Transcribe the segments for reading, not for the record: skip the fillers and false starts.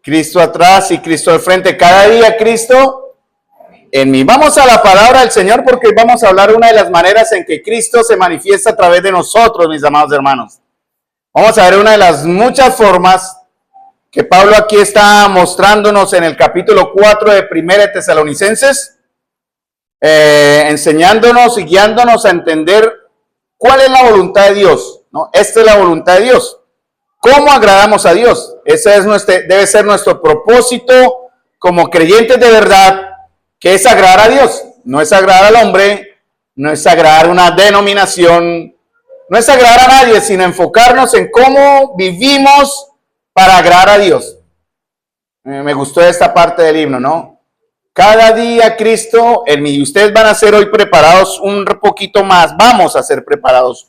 Cristo atrás y Cristo al frente. Cada día Cristo en mí. Vamos a la palabra del Señor porque hoy vamos a hablar de una de las maneras en que Cristo se manifiesta a través de nosotros, mis amados hermanos. Vamos a ver una de las muchas formas que Pablo aquí está mostrándonos en el capítulo 4 de 1 de Tesalonicenses, enseñándonos y guiándonos a entender cuál es la voluntad de Dios, ¿no? Esta es la voluntad de Dios. ¿Cómo agradamos a Dios? Ese es debe ser nuestro propósito como creyentes de verdad, que es agradar a Dios. No es agradar al hombre, no es agradar una denominación, no es agradar a nadie, sino enfocarnos en cómo vivimos para agradar a Dios. Me gustó esta parte del himno, ¿no? Cada día Cristo en mí. Ustedes van a ser hoy preparados un poquito más. Vamos a ser preparados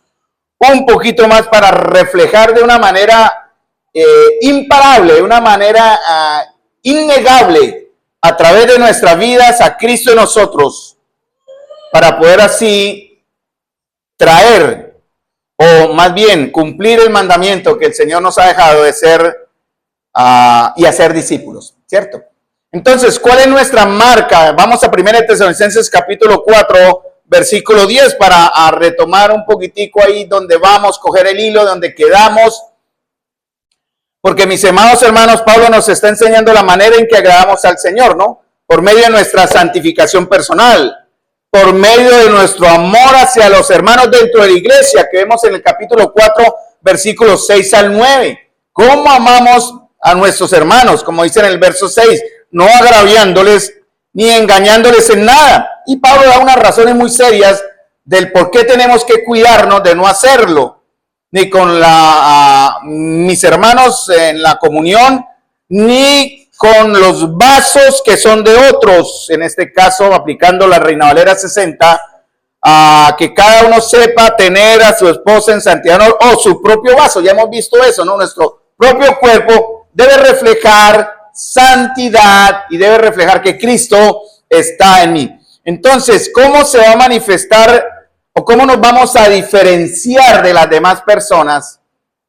un poquito más para reflejar de una manera imparable, de una manera innegable a través de nuestras vidas a Cristo en nosotros, para poder así traer, o más bien cumplir el mandamiento que el Señor nos ha dejado de ser y hacer discípulos, ¿cierto? Entonces, ¿cuál es nuestra marca? Vamos a 1 Tesalonicenses capítulo 4, versículo 10, para retomar un poquitico ahí donde vamos, coger el hilo donde quedamos. Porque mis amados hermanos, Pablo nos está enseñando la manera en que agradamos al Señor, ¿no? Por medio de nuestra santificación personal, por medio de nuestro amor hacia los hermanos dentro de la iglesia, que vemos en el capítulo 4, versículos 6 al 9. ¿Cómo amamos a nuestros hermanos? Como dice en el verso 6, no agraviándoles ni engañándoles en nada. Y Pablo da unas razones muy serias del por qué tenemos que cuidarnos de no hacerlo, ni con mis hermanos en la comunión, ni con los vasos que son de otros, en este caso aplicando la Reina Valera 60, que cada uno sepa tener a su esposa en santidad o su propio vaso. Ya hemos visto eso, ¿no? Nuestro propio cuerpo debe reflejar santidad y debe reflejar que Cristo está en mí. Entonces, ¿cómo se va a manifestar o cómo nos vamos a diferenciar de las demás personas?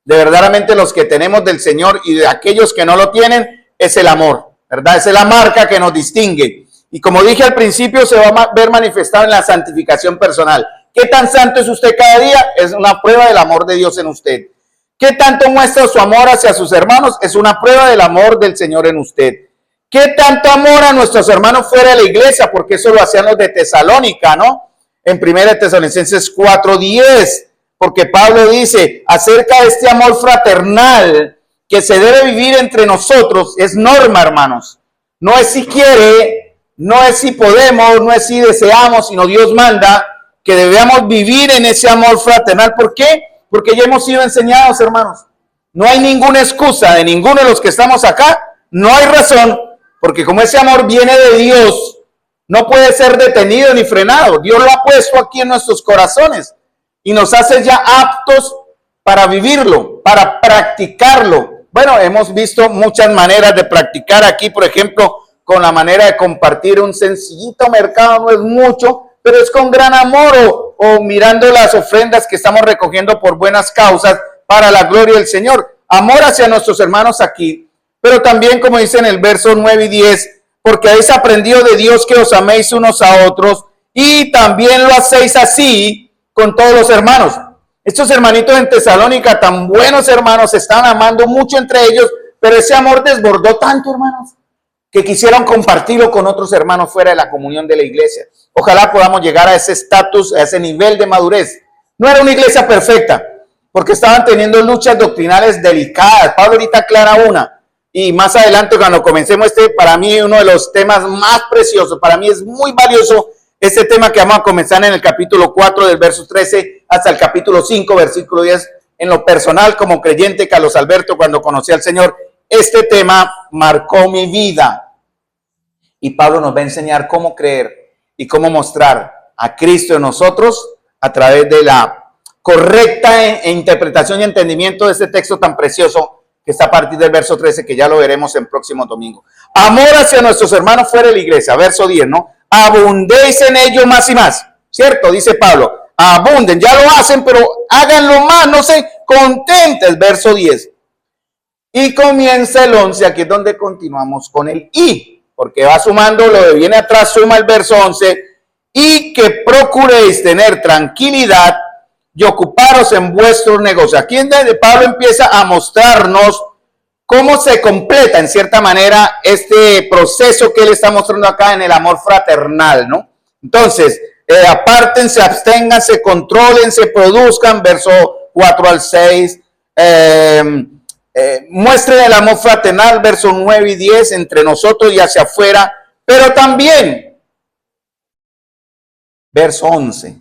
De verdaderamente los que tenemos del Señor y de aquellos que no lo tienen, es el amor, ¿verdad? Esa es la marca que nos distingue. Y como dije al principio, se va a ver manifestado en la santificación personal. ¿Qué tan santo es usted cada día? Es una prueba del amor de Dios en usted. ¿Qué tanto muestra su amor hacia sus hermanos? Es una prueba del amor del Señor en usted. ¿Qué tanto amor a nuestros hermanos fuera de la iglesia? Porque eso lo hacían los de Tesalónica, ¿no? En 1 Tesalonicenses 4:10, porque Pablo dice acerca de este amor fraternal que se debe vivir entre nosotros, es norma, hermanos. No es si quiere, no es si podemos, no es si deseamos, sino Dios manda que debemos vivir en ese amor fraternal. ¿Por qué? Porque ya hemos sido enseñados, hermanos. No hay ninguna excusa de ninguno de los que estamos acá, no hay razón, porque como ese amor viene de Dios, no puede ser detenido ni frenado. Dios lo ha puesto aquí en nuestros corazones y nos hace ya aptos para vivirlo, para practicarlo. Bueno, hemos visto muchas maneras de practicar aquí, por ejemplo, con la manera de compartir un sencillito mercado, no es mucho, pero es con gran amor, o mirando las ofrendas que estamos recogiendo por buenas causas para la gloria del Señor. Amor hacia nuestros hermanos aquí, pero también, como dice en el verso 9 y 10, porque habéis aprendido de Dios que os améis unos a otros y también lo hacéis así con todos los hermanos. Estos hermanitos en Tesalónica, tan buenos hermanos, estaban amando mucho entre ellos, pero ese amor desbordó tanto, hermanos, que quisieron compartirlo con otros hermanos fuera de la comunión de la iglesia. Ojalá podamos llegar a ese estatus, a ese nivel de madurez. No era una iglesia perfecta, porque estaban teniendo luchas doctrinales delicadas. Pablo ahorita aclara una. Y más adelante, cuando comencemos para mí, uno de los temas más preciosos, para mí es muy valioso, este tema que vamos a comenzar en el capítulo 4, del verso 13 hasta el capítulo 5, versículo 10. En lo personal, como creyente, Carlos Alberto, cuando conocí al Señor, este tema marcó mi vida. Y Pablo nos va a enseñar cómo creer y cómo mostrar a Cristo en nosotros a través de la correcta interpretación y entendimiento de este texto tan precioso que está a partir del verso 13, que ya lo veremos en próximo domingo. Amor hacia nuestros hermanos fuera de la iglesia, verso 10, ¿no? Abundéis en ello más y más, ¿cierto? Dice Pablo, abunden, ya lo hacen, pero háganlo más, no sé, contentes, verso 10. Y comienza el 11, aquí es donde continuamos con el y, porque va sumando lo que viene atrás, suma el verso 11, y que procuréis tener tranquilidad y ocuparos en vuestros negocios. Aquí es donde Pablo empieza a mostrarnos cómo se completa en cierta manera este proceso que él está mostrando acá en el amor fraternal, ¿no? Entonces, apártense, absténganse, contrólense, produzcan, verso 4 al 6, muestren el amor fraternal, versos 9 y 10, entre nosotros y hacia afuera, pero también, verso 11.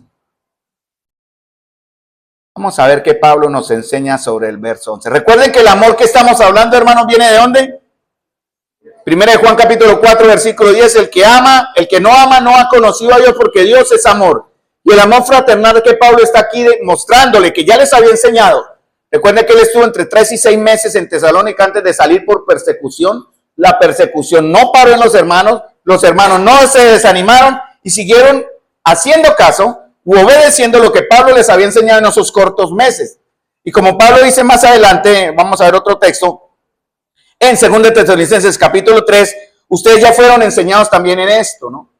Vamos a ver qué Pablo nos enseña sobre el verso 11. Recuerden que el amor que estamos hablando, hermanos, viene ¿de dónde? Primera de Juan capítulo 4, versículo 10, el que ama, el que no ama no ha conocido a Dios porque Dios es amor. Y el amor fraternal que Pablo está aquí mostrándole, que ya les había enseñado. Recuerden que él estuvo entre 3 y 6 meses en Tesalónica antes de salir por persecución. La persecución no paró en los hermanos no se desanimaron y siguieron haciendo caso u obedeciendo lo que Pablo les había enseñado en esos cortos meses. Y como Pablo dice más adelante, vamos a ver otro texto, en 2 Tesalonicenses capítulo 3, ustedes ya fueron enseñados también en esto, ¿no?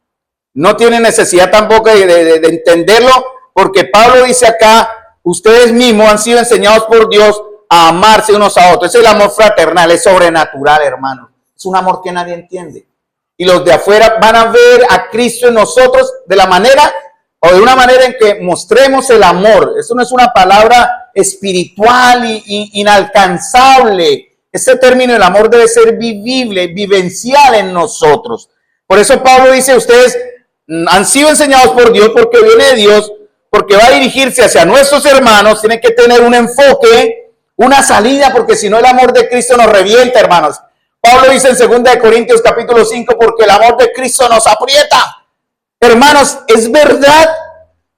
No tienen necesidad tampoco de entenderlo, porque Pablo dice acá, ustedes mismos han sido enseñados por Dios a amarse unos a otros. Es el amor fraternal, es sobrenatural, hermano. Es un amor que nadie entiende. Y los de afuera van a ver a Cristo en nosotros de la manera o de una manera en que mostremos el amor. Eso no es una palabra espiritual y inalcanzable. Este término, el amor, debe ser vivible, vivencial en nosotros. Por eso Pablo dice, ustedes han sido enseñados por Dios porque viene de Dios, porque va a dirigirse hacia nuestros hermanos, tienen que tener un enfoque, una salida, porque si no el amor de Cristo nos revienta, hermanos. Pablo dice en 2 Corintios capítulo 5, porque el amor de Cristo nos aprieta. Hermanos, es verdad,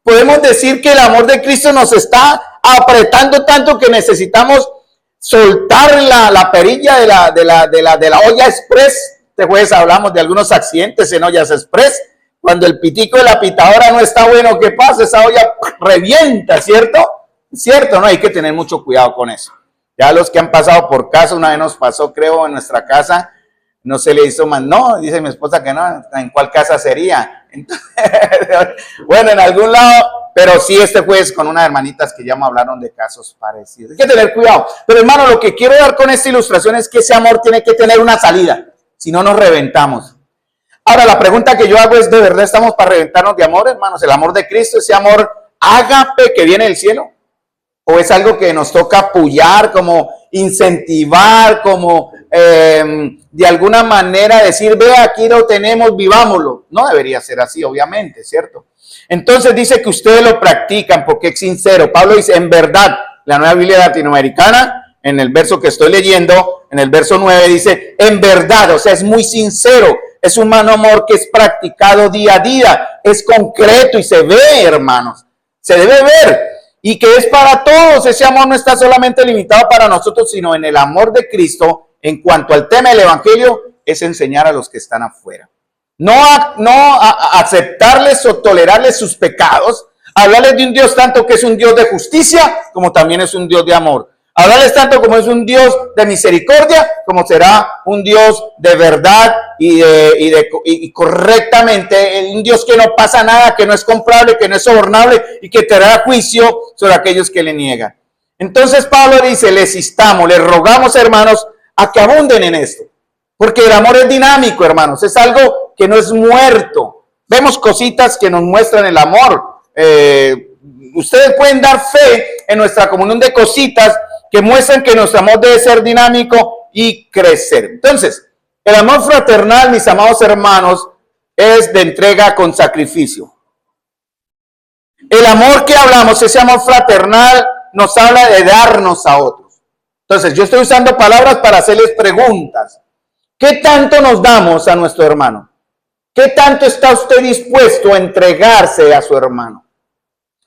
podemos decir que el amor de Cristo nos está apretando tanto que necesitamos soltar la perilla de la olla express. Este jueves hablamos de algunos accidentes en ollas express. Cuando el pitico de la pitadora no está bueno, ¿qué pasa? Esa olla revienta, ¿cierto? ¿Cierto? No, hay que tener mucho cuidado con eso. Ya los que han pasado por casa, una vez nos pasó, creo, en nuestra casa, no se le hizo más, no, dice mi esposa que no, ¿en cuál casa sería? Entonces, bueno, en algún lado, pero sí este jueves con unas hermanitas que ya me hablaron de casos parecidos. Hay que tener cuidado. Pero hermano, lo que quiero dar con esta ilustración es que ese amor tiene que tener una salida, si no nos reventamos. Ahora, la pregunta que yo hago es, ¿de verdad estamos para reventarnos de amor, hermanos? ¿El amor de Cristo, ese amor ágape que viene del cielo? ¿O es algo que nos toca apoyar, como incentivar, como de alguna manera decir, ve, aquí lo tenemos, vivámoslo? No debería ser así, obviamente, ¿cierto? Entonces dice que ustedes lo practican porque es sincero. Pablo dice, en verdad, la Nueva Biblia Latinoamericana, en el verso que estoy leyendo, en el verso 9, dice, en verdad, o sea, es muy sincero. Es un amor que es practicado día a día, es concreto y se ve, hermanos, se debe ver. Y que es para todos, ese amor no está solamente limitado para nosotros, sino en el amor de Cristo, en cuanto al tema del evangelio, es enseñar a los que están afuera. No aceptarles o tolerarles sus pecados, hablarles de un Dios tanto que es un Dios de justicia, como también es un Dios de amor. Hablarles tanto como es un Dios de misericordia, como será un Dios de verdad y correctamente, un Dios que no pasa nada, que no es comprable, que no es sobornable y que tendrá juicio sobre aquellos que le niegan. Entonces Pablo dice, les instamos, les rogamos, hermanos, a que abunden en esto, porque el amor es dinámico, hermanos, es algo que no es muerto. Vemos cositas que nos muestran el amor. Ustedes pueden dar fe en nuestra comunión de cositas que muestran que nuestro amor debe ser dinámico y crecer. Entonces, el amor fraternal, mis amados hermanos, es de entrega con sacrificio. El amor que hablamos, ese amor fraternal, nos habla de darnos a otros. Entonces, yo estoy usando palabras para hacerles preguntas. ¿Qué tanto nos damos a nuestro hermano? ¿Qué tanto está usted dispuesto a entregarse a su hermano?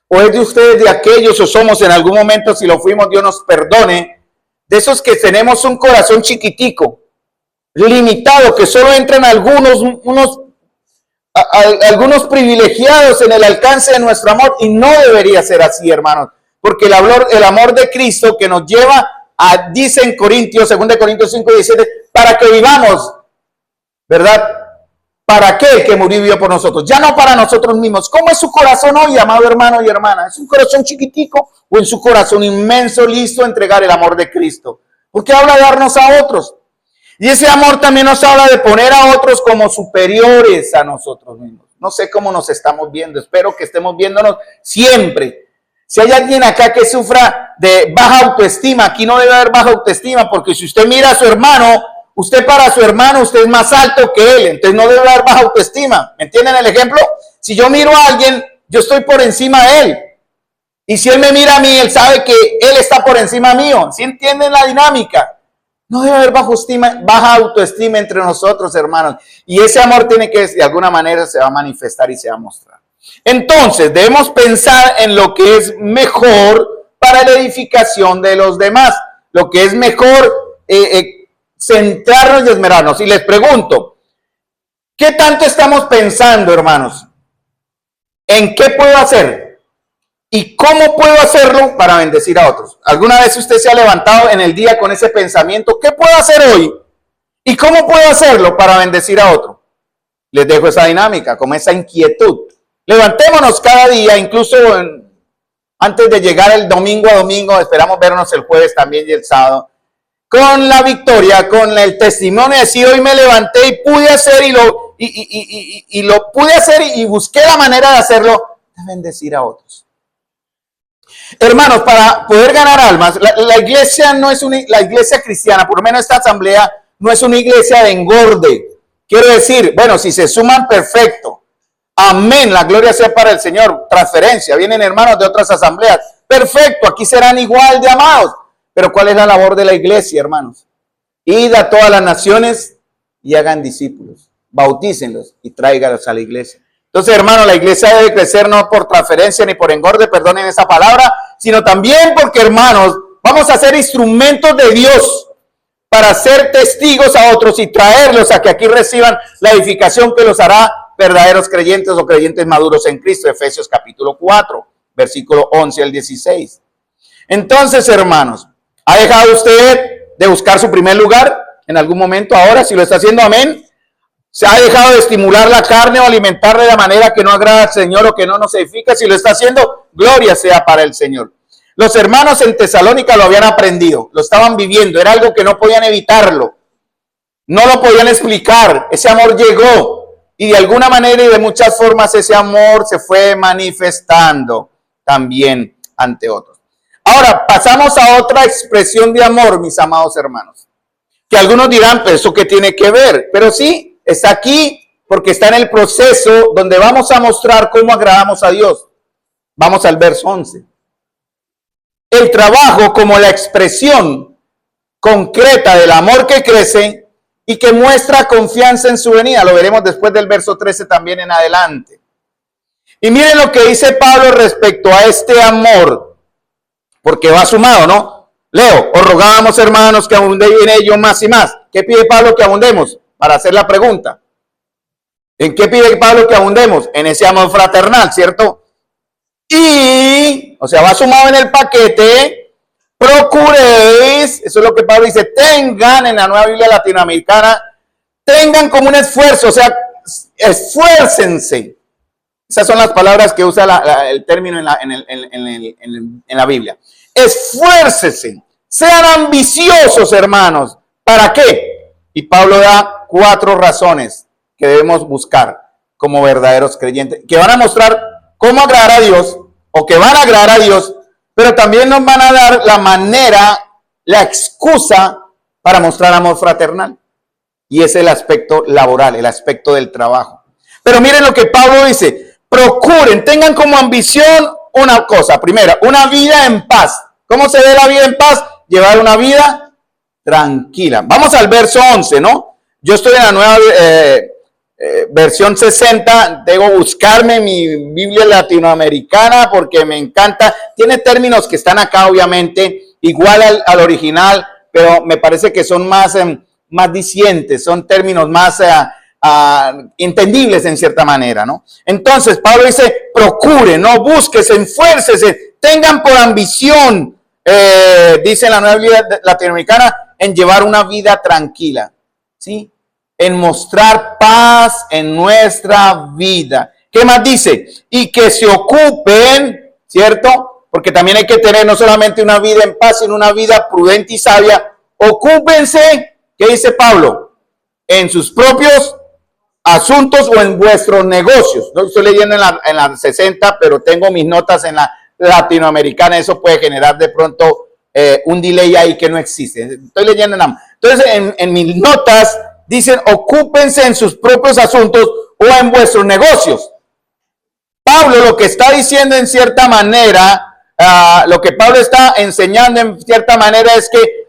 ¿O es de ustedes de aquellos, o somos en algún momento, si lo fuimos, Dios nos perdone, de esos que tenemos un corazón chiquitico, limitado, que solo entran algunos privilegiados en el alcance de nuestro amor? Y no debería ser así, hermanos, Porque el amor de Cristo que nos lleva a, dice en Corintios, 2 Corintios 5:17, para que vivamos, ¿verdad? ¿Para aquel que murió y vivió por nosotros? Ya no para nosotros mismos. ¿Cómo es su corazón hoy, amado hermano y hermana? ¿Es un corazón chiquitico o en su corazón inmenso, listo a entregar el amor de Cristo? Porque habla de darnos a otros. Y ese amor también nos habla de poner a otros como superiores a nosotros mismos. No sé cómo nos estamos viendo. Espero que estemos viéndonos siempre. Si hay alguien acá que sufra de baja autoestima, aquí no debe haber baja autoestima, porque si usted mira a su hermano, usted para su hermano, usted es más alto que él, entonces no debe haber baja autoestima. ¿Me entienden el ejemplo? Si yo miro a alguien, yo estoy por encima de él. Y si él me mira a mí, él sabe que él está por encima mío. ¿Sí entienden la dinámica? No debe haber baja autoestima entre nosotros, hermanos. Y ese amor tiene que, de alguna manera, se va a manifestar y se va a mostrar. Entonces, debemos pensar en lo que es mejor para la edificación de los demás. Lo que es mejor, centrarnos y esmerarnos. Y les pregunto, ¿qué tanto estamos pensando, hermanos? ¿En qué puedo hacer? ¿Y cómo puedo hacerlo para bendecir a otros? ¿Alguna vez usted se ha levantado en el día con ese pensamiento? ¿Qué puedo hacer hoy? ¿Y cómo puedo hacerlo para bendecir a otro? Les dejo esa dinámica, como esa inquietud. Levantémonos cada día, incluso antes de llegar el domingo a domingo, esperamos vernos el jueves también y el sábado, con la victoria, con el testimonio de decir, hoy me levanté y pude hacer y lo pude hacer y busqué la manera de hacerlo, de bendecir a otros. Hermanos, para poder ganar almas, la iglesia no es la iglesia cristiana, por lo menos esta asamblea no es una iglesia de engorde. Quiero decir, bueno, si se suman, perfecto. Amén, la gloria sea para el Señor. Transferencia, vienen hermanos de otras asambleas. Perfecto, aquí serán igual de amados. Pero ¿cuál es la labor de la iglesia, hermanos? Id a todas las naciones y hagan discípulos. Bautícenlos y tráigalos a la iglesia. Entonces, hermano, la iglesia debe crecer no por transferencia ni por engorde, perdonen esa palabra, sino también porque, hermanos, vamos a ser instrumentos de Dios para ser testigos a otros y traerlos a que aquí reciban la edificación que los hará verdaderos creyentes o creyentes maduros en Cristo. Efesios capítulo 4, versículo 11 al 16. Entonces, hermanos, ¿ha dejado usted de buscar su primer lugar en algún momento ahora? Si lo está haciendo, amén. ¿Se ha dejado de estimular la carne o alimentarla de la manera que no agrada al Señor o que no nos edifica? Si lo está haciendo, gloria sea para el Señor. Los hermanos en Tesalónica lo habían aprendido, lo estaban viviendo, era algo que no podían evitarlo, no lo podían explicar. Ese amor llegó y de alguna manera y de muchas formas ese amor se fue manifestando también ante otros. Ahora pasamos a otra expresión de amor, mis amados hermanos, que algunos dirán, pero ¿eso qué tiene que ver? Pero sí, está aquí porque está en el proceso donde vamos a mostrar cómo agradamos a Dios. Vamos al verso 11. El trabajo como la expresión concreta del amor que crece y que muestra confianza en su venida. Lo veremos después del verso 13 también en adelante. Y miren lo que dice Pablo respecto a este amor, porque va sumado, ¿no? Leo, os rogábamos, hermanos, que abundéis en ello más y más. ¿Qué pide Pablo que abundemos? Para hacer la pregunta. ¿En qué pide Pablo que abundemos? En ese amor fraternal, ¿cierto? Y, o sea, va sumado en el paquete, procuréis, eso es lo que Pablo dice, tengan en la Nueva Biblia Latinoamericana, tengan como un esfuerzo, o sea, esfuércense. Esas son las palabras que usa el término en la Biblia. Esfuércense, sean ambiciosos, hermanos. ¿Para qué? Y Pablo da 4 razones que debemos buscar como verdaderos creyentes, que van a mostrar cómo agradar a Dios, o que van a agradar a Dios, pero también nos van a dar la manera, la excusa para mostrar amor fraternal. Y es el aspecto laboral, el aspecto del trabajo. Pero miren lo que Pablo dice, procuren, tengan como ambición una cosa. Primera, una vida en paz. ¿Cómo se ve la vida en paz? Llevar una vida tranquila. Vamos al verso 11, ¿no? Yo estoy en la nueva versión 60. Debo buscarme mi Biblia latinoamericana porque me encanta. Tiene términos que están acá, obviamente, igual al original, pero me parece que son más dicientes, son términos más entendibles en cierta manera, ¿no? Entonces, Pablo dice, procure, no busques, esfuércese, tengan por ambición, dice la Nueva Biblia Latinoamericana, en llevar una vida tranquila, ¿sí? En mostrar paz en nuestra vida. ¿Qué más dice? Y que se ocupen, ¿cierto? Porque también hay que tener no solamente una vida en paz, sino una vida prudente y sabia. Ocúpense, ¿qué dice Pablo? En sus propios asuntos o en vuestros negocios. No estoy leyendo en la 60, pero tengo mis notas en la latinoamericana. Eso puede generar de pronto un delay ahí que no existe. Estoy leyendo en ambos. Entonces, en mis notas dicen, ocúpense en sus propios asuntos o en vuestros negocios. Pablo lo que está diciendo en cierta manera, lo que Pablo está enseñando en cierta manera es que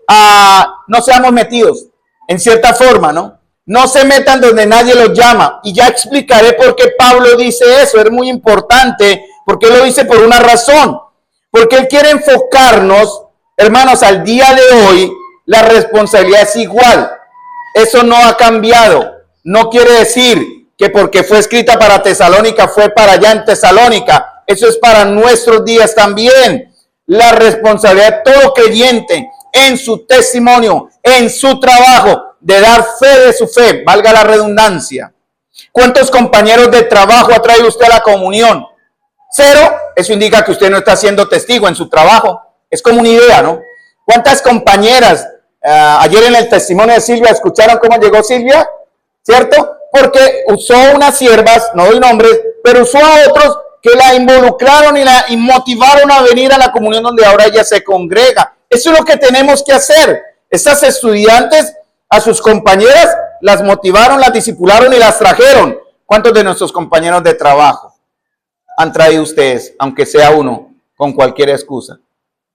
no seamos metidos en cierta forma, ¿no? No se metan donde nadie los llama. Y ya explicaré por qué Pablo dice eso. Es muy importante, porque lo dice por una razón. Porque él quiere enfocarnos, hermanos, al día de hoy, la responsabilidad es igual. Eso no ha cambiado. No quiere decir que porque fue escrita para Tesalónica, fue para allá en Tesalónica. Eso es para nuestros días también. La responsabilidad de todo creyente en su testimonio, en su trabajo, de dar fe de su fe, valga la redundancia. ¿Cuántos compañeros de trabajo ha traído usted a la comunión? 0. Eso indica que usted no está siendo testigo en su trabajo. Es como una idea, ¿no? ¿Cuántas compañeras ayer en el testimonio de Silvia escucharon cómo llegó Silvia? ¿Cierto? Porque usó unas siervas, no doy nombres, pero usó a otros que la involucraron y motivaron a venir a la comunión donde ahora ella se congrega. Eso es lo que tenemos que hacer. Estas estudiantes a sus compañeras las motivaron, las discipularon y las trajeron. ¿Cuántos de nuestros compañeros de trabajo han traído ustedes, aunque sea uno, con cualquier excusa?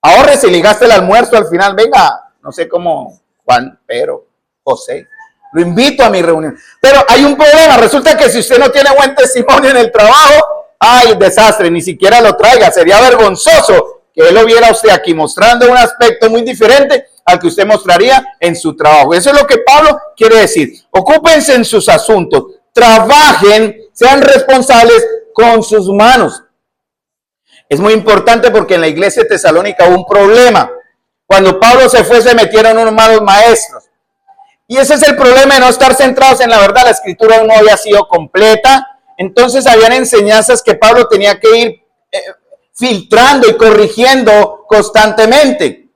Ahórrese, ligaste el almuerzo al final, venga, no sé cómo, Juan, pero, José, lo invito a mi reunión. Pero hay un problema, resulta que si usted no tiene buen testimonio en el trabajo, ¡ay, desastre! Ni siquiera lo traiga, sería vergonzoso que él lo viera a usted aquí mostrando un aspecto muy diferente al que usted mostraría en su trabajo. Eso es lo que Pablo quiere decir. Ocúpense en sus asuntos, trabajen, sean responsables con sus manos. Es muy importante porque en la iglesia de Tesalónica hubo un problema. Cuando Pablo se fue, se metieron unos malos maestros. Y ese es el problema de no estar centrados en la verdad. La escritura no había sido completa. Entonces habían enseñanzas que Pablo tenía que ir filtrando y corrigiendo constantemente.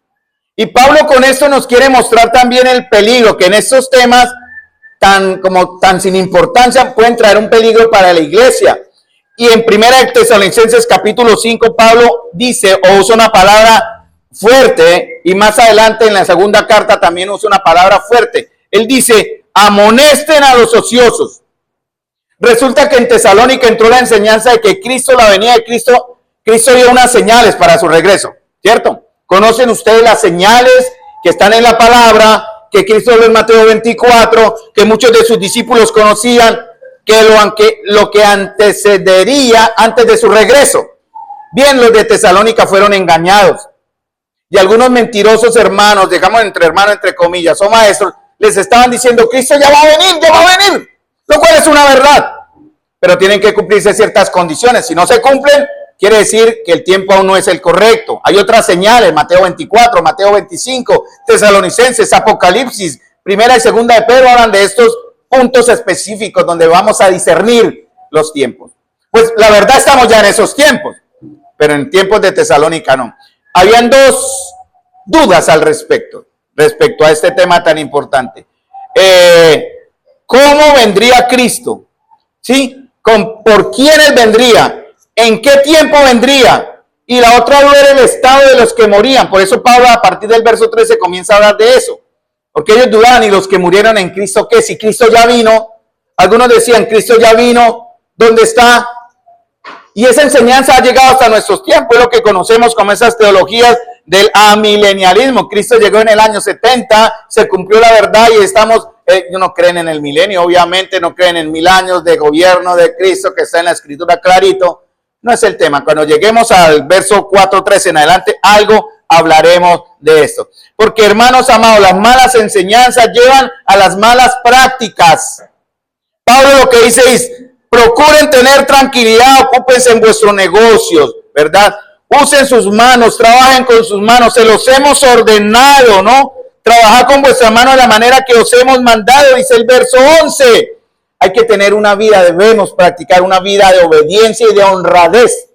Y Pablo con esto nos quiere mostrar también el peligro, que en estos temas tan sin importancia pueden traer un peligro para la iglesia. Y en 1 Tesalonicenses capítulo 5, Pablo dice o usa una palabra fuerte, y más adelante en la segunda carta también usa una palabra fuerte. Él dice, amonesten a los ociosos. Resulta que en Tesalónica entró la enseñanza de que Cristo, la venida de Cristo dio unas señales para su regreso, ¿cierto? ¿Conocen ustedes las señales que están en la palabra, que Cristo habló en Mateo 24, que muchos de sus discípulos conocían, que lo que antecedería antes de su regreso? Bien, los de Tesalónica fueron engañados. Y algunos mentirosos hermanos, dejamos entre hermanos, entre comillas, o maestros, les estaban diciendo, Cristo ya va a venir, lo cual es una verdad. Pero tienen que cumplirse ciertas condiciones. Si no se cumplen, quiere decir que el tiempo aún no es el correcto. Hay otras señales, Mateo 24, Mateo 25, Tesalonicenses, Apocalipsis, primera y segunda de Pedro hablan de estos puntos específicos donde vamos a discernir los tiempos. Pues la verdad estamos ya en esos tiempos, pero en tiempos de Tesalónica no. Habían dos dudas al respecto a este tema tan importante. ¿Cómo vendría Cristo? ¿Sí? ¿Por quiénes vendría? ¿En qué tiempo vendría? Y la otra duda era el estado de los que morían. Por eso Pablo a partir del verso 13 comienza a hablar de eso. Porque ellos dudaban, ¿y los que murieron en Cristo qué? Si Cristo ya vino. Algunos decían, Cristo ya vino, ¿dónde está? Y esa enseñanza ha llegado hasta nuestros tiempos, es lo que conocemos como esas teologías del amilenialismo. Cristo llegó en el año 70, se cumplió la verdad y estamos, no creen en el milenio, obviamente, no creen en 1000 años de gobierno de Cristo que está en la escritura clarito. No es el tema. Cuando lleguemos al verso 4:13 en adelante, algo hablaremos de esto. Porque, hermanos amados, las malas enseñanzas llevan a las malas prácticas. Pablo lo que dice es, procuren tener tranquilidad, ocúpense en vuestros negocios, ¿verdad? usen sus manos, trabajen con sus manos, se los hemos ordenado, ¿no? Trabajad con vuestra mano de la manera que os hemos mandado, dice el verso 11. Hay que tener una vida, debemos practicar una vida de obediencia y de honradez,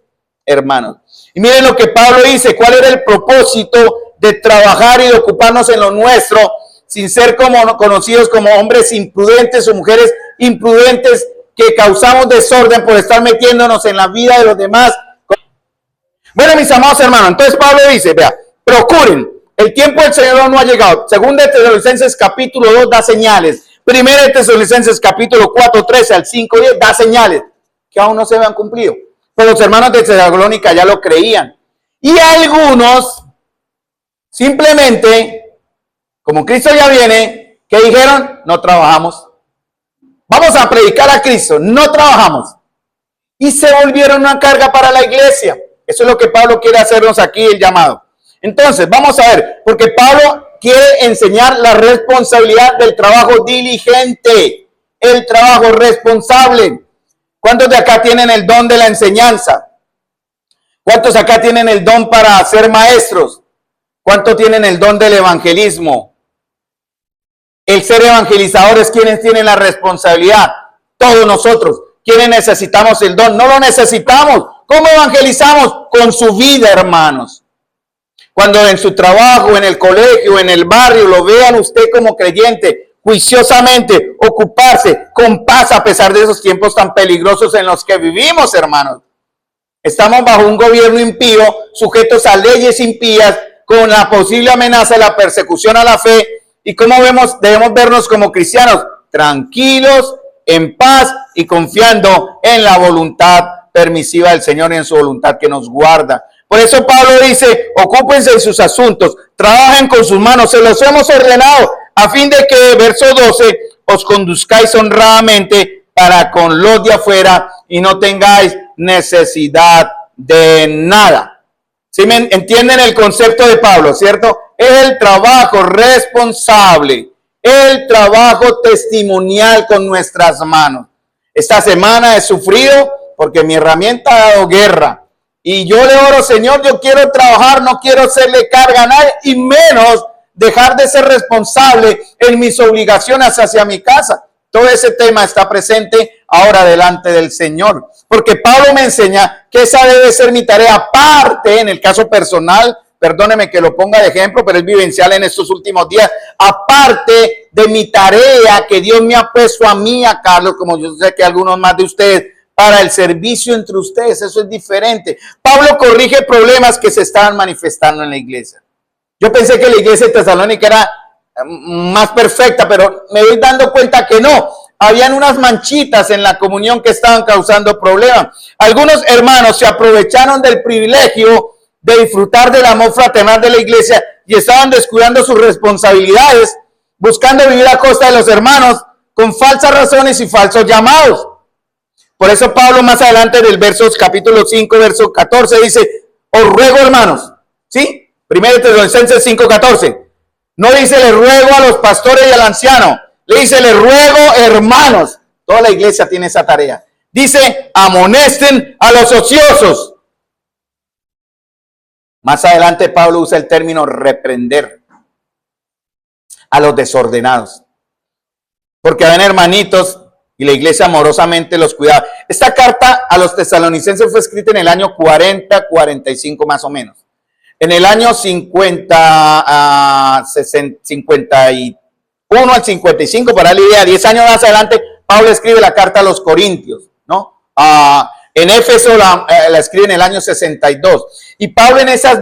hermanos. Y miren lo que Pablo dice, ¿cuál era el propósito de trabajar y de ocuparnos en lo nuestro, sin ser conocidos como hombres imprudentes o mujeres imprudentes que causamos desorden por estar metiéndonos en la vida de los demás? Bueno, mis amados hermanos, entonces Pablo dice, vea, procuren, el tiempo del Señor no ha llegado. Segunda de Tesalonicenses capítulo 2 da señales. Primera de Tesalonicenses capítulo 4, 13 al 5, 10 da señales que aún no se habían cumplido. Pero los hermanos de Tesalónica ya lo creían. Y algunos simplemente, como Cristo ya viene, ¿qué dijeron? No trabajamos. Vamos a predicar a Cristo, no trabajamos. Y se volvieron una carga para la iglesia. Eso es lo que Pablo quiere hacernos aquí, el llamado. Entonces, vamos a ver, porque Pablo quiere enseñar la responsabilidad del trabajo diligente, el trabajo responsable. ¿Cuántos de acá tienen el don de la enseñanza? ¿Cuántos acá tienen el don para ser maestros? ¿Cuántos tienen el don del evangelismo? El ser evangelizadores, ¿quiénes tienen la responsabilidad? Todos nosotros. ¿Quiénes necesitamos el don? No lo necesitamos. ¿Cómo evangelizamos? Con su vida, hermanos. Cuando en su trabajo, en el colegio, en el barrio, lo vean usted como creyente, juiciosamente, ocuparse con paz a pesar de esos tiempos tan peligrosos en los que vivimos, hermanos. Estamos bajo un gobierno impío, sujetos a leyes impías, con la posible amenaza de la persecución a la fe. ¿Y cómo debemos vernos como cristianos? Tranquilos, en paz y confiando en la voluntad permisiva del Señor y en su voluntad que nos guarda. Por eso Pablo dice, ocúpense de sus asuntos, trabajen con sus manos, se los hemos ordenado, a fin de que, verso 12, os conduzcáis honradamente para con los de afuera y no tengáis necesidad de nada. ¿Sí me entienden el concepto de Pablo, cierto? El trabajo responsable, el trabajo testimonial con nuestras manos. Esta semana he sufrido porque mi herramienta ha dado guerra. Y yo le oro, Señor, yo quiero trabajar, no quiero hacerle carga a nadie y menos dejar de ser responsable en mis obligaciones hacia mi casa. Todo ese tema está presente ahora delante del Señor. Porque Pablo me enseña que esa debe ser mi tarea aparte, en el caso personal, perdóneme que lo ponga de ejemplo, pero es vivencial en estos últimos días, aparte de mi tarea que Dios me ha puesto a mí, a Carlos, como yo sé que algunos más de ustedes, para el servicio entre ustedes, eso es diferente. Pablo corrige problemas que se estaban manifestando en la iglesia. Yo pensé que la iglesia de Tesalónica era más perfecta, pero me voy dando cuenta que no. Habían unas manchitas en la comunión que estaban causando problemas. Algunos hermanos se aprovecharon del privilegio de disfrutar del amor fraternal de la iglesia y estaban descuidando sus responsabilidades, buscando vivir a costa de los hermanos con falsas razones y falsos llamados. Por eso Pablo más adelante del capítulo 5, verso 14 dice, os ruego hermanos, ¿sí? 1 Tesalonicenses 5:14. No dice le ruego a los pastores y al anciano, le dice le ruego hermanos. Toda la iglesia tiene esa tarea. Dice amonesten a los ociosos. Más adelante Pablo usa el término reprender a los desordenados. Porque ven hermanitos, y la iglesia amorosamente los cuidaba. Esta carta a los tesalonicenses fue escrita en el año 40, 45 más o menos. En el año 51 al 55, para la idea, 10 años más adelante, Pablo escribe la carta a los Corintios, ¿no? En Éfeso la escribe en el año 62. Y Pablo en esas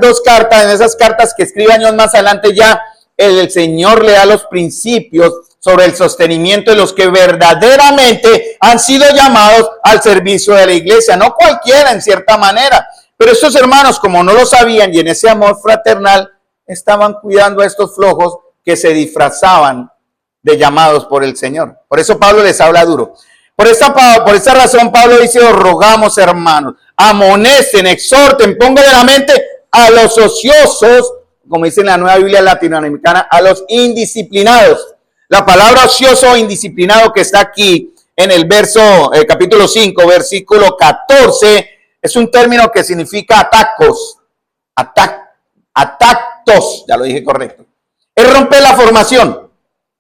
cartas que escribe años más adelante, ya el Señor le da los principios sobre el sostenimiento de los que verdaderamente han sido llamados al servicio de la iglesia. No cualquiera, en cierta manera. Pero estos hermanos, como no lo sabían y en ese amor fraternal, estaban cuidando a estos flojos que se disfrazaban de llamados por el Señor. Por eso Pablo les habla duro. Por esta razón Pablo dice, os rogamos hermanos, amonesten, exhorten, pongan en la mente a los ociosos, como dice en la Nueva Biblia Latinoamericana, a los indisciplinados. La palabra ocioso o indisciplinado que está aquí en el capítulo 5, versículo 14, es un término que significa atacos, atactos, ya lo dije correcto. Es romper la formación.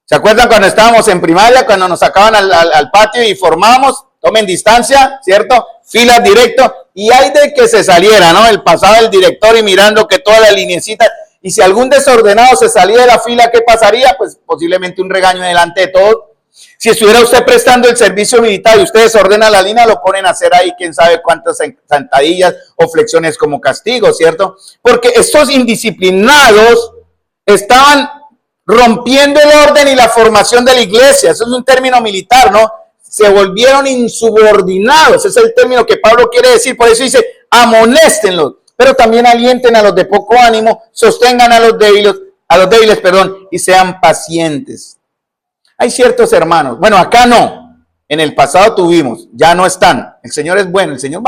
¿Se acuerdan cuando estábamos en primaria, cuando nos sacaban al patio y formábamos? Tomen distancia, ¿cierto? Filas directo, y hay de que se saliera, ¿no? El pasaba el director y mirando que toda la linecita, y si algún desordenado se salía de la fila, ¿qué pasaría? Pues posiblemente un regaño delante de todos. Si estuviera usted prestando el servicio militar y usted desordena la línea, lo ponen a hacer ahí quién sabe cuántas sentadillas o flexiones como castigo, ¿cierto? Porque estos indisciplinados estaban rompiendo el orden y la formación de la iglesia. Eso es un término militar, ¿no? Se volvieron insubordinados. Ese es el término que Pablo quiere decir. Por eso dice, amonéstenlos, pero también alienten a los de poco ánimo, sostengan a los débiles, y sean pacientes. Hay ciertos hermanos, bueno, acá no, en el pasado tuvimos, ya no están. El Señor es bueno, el Señor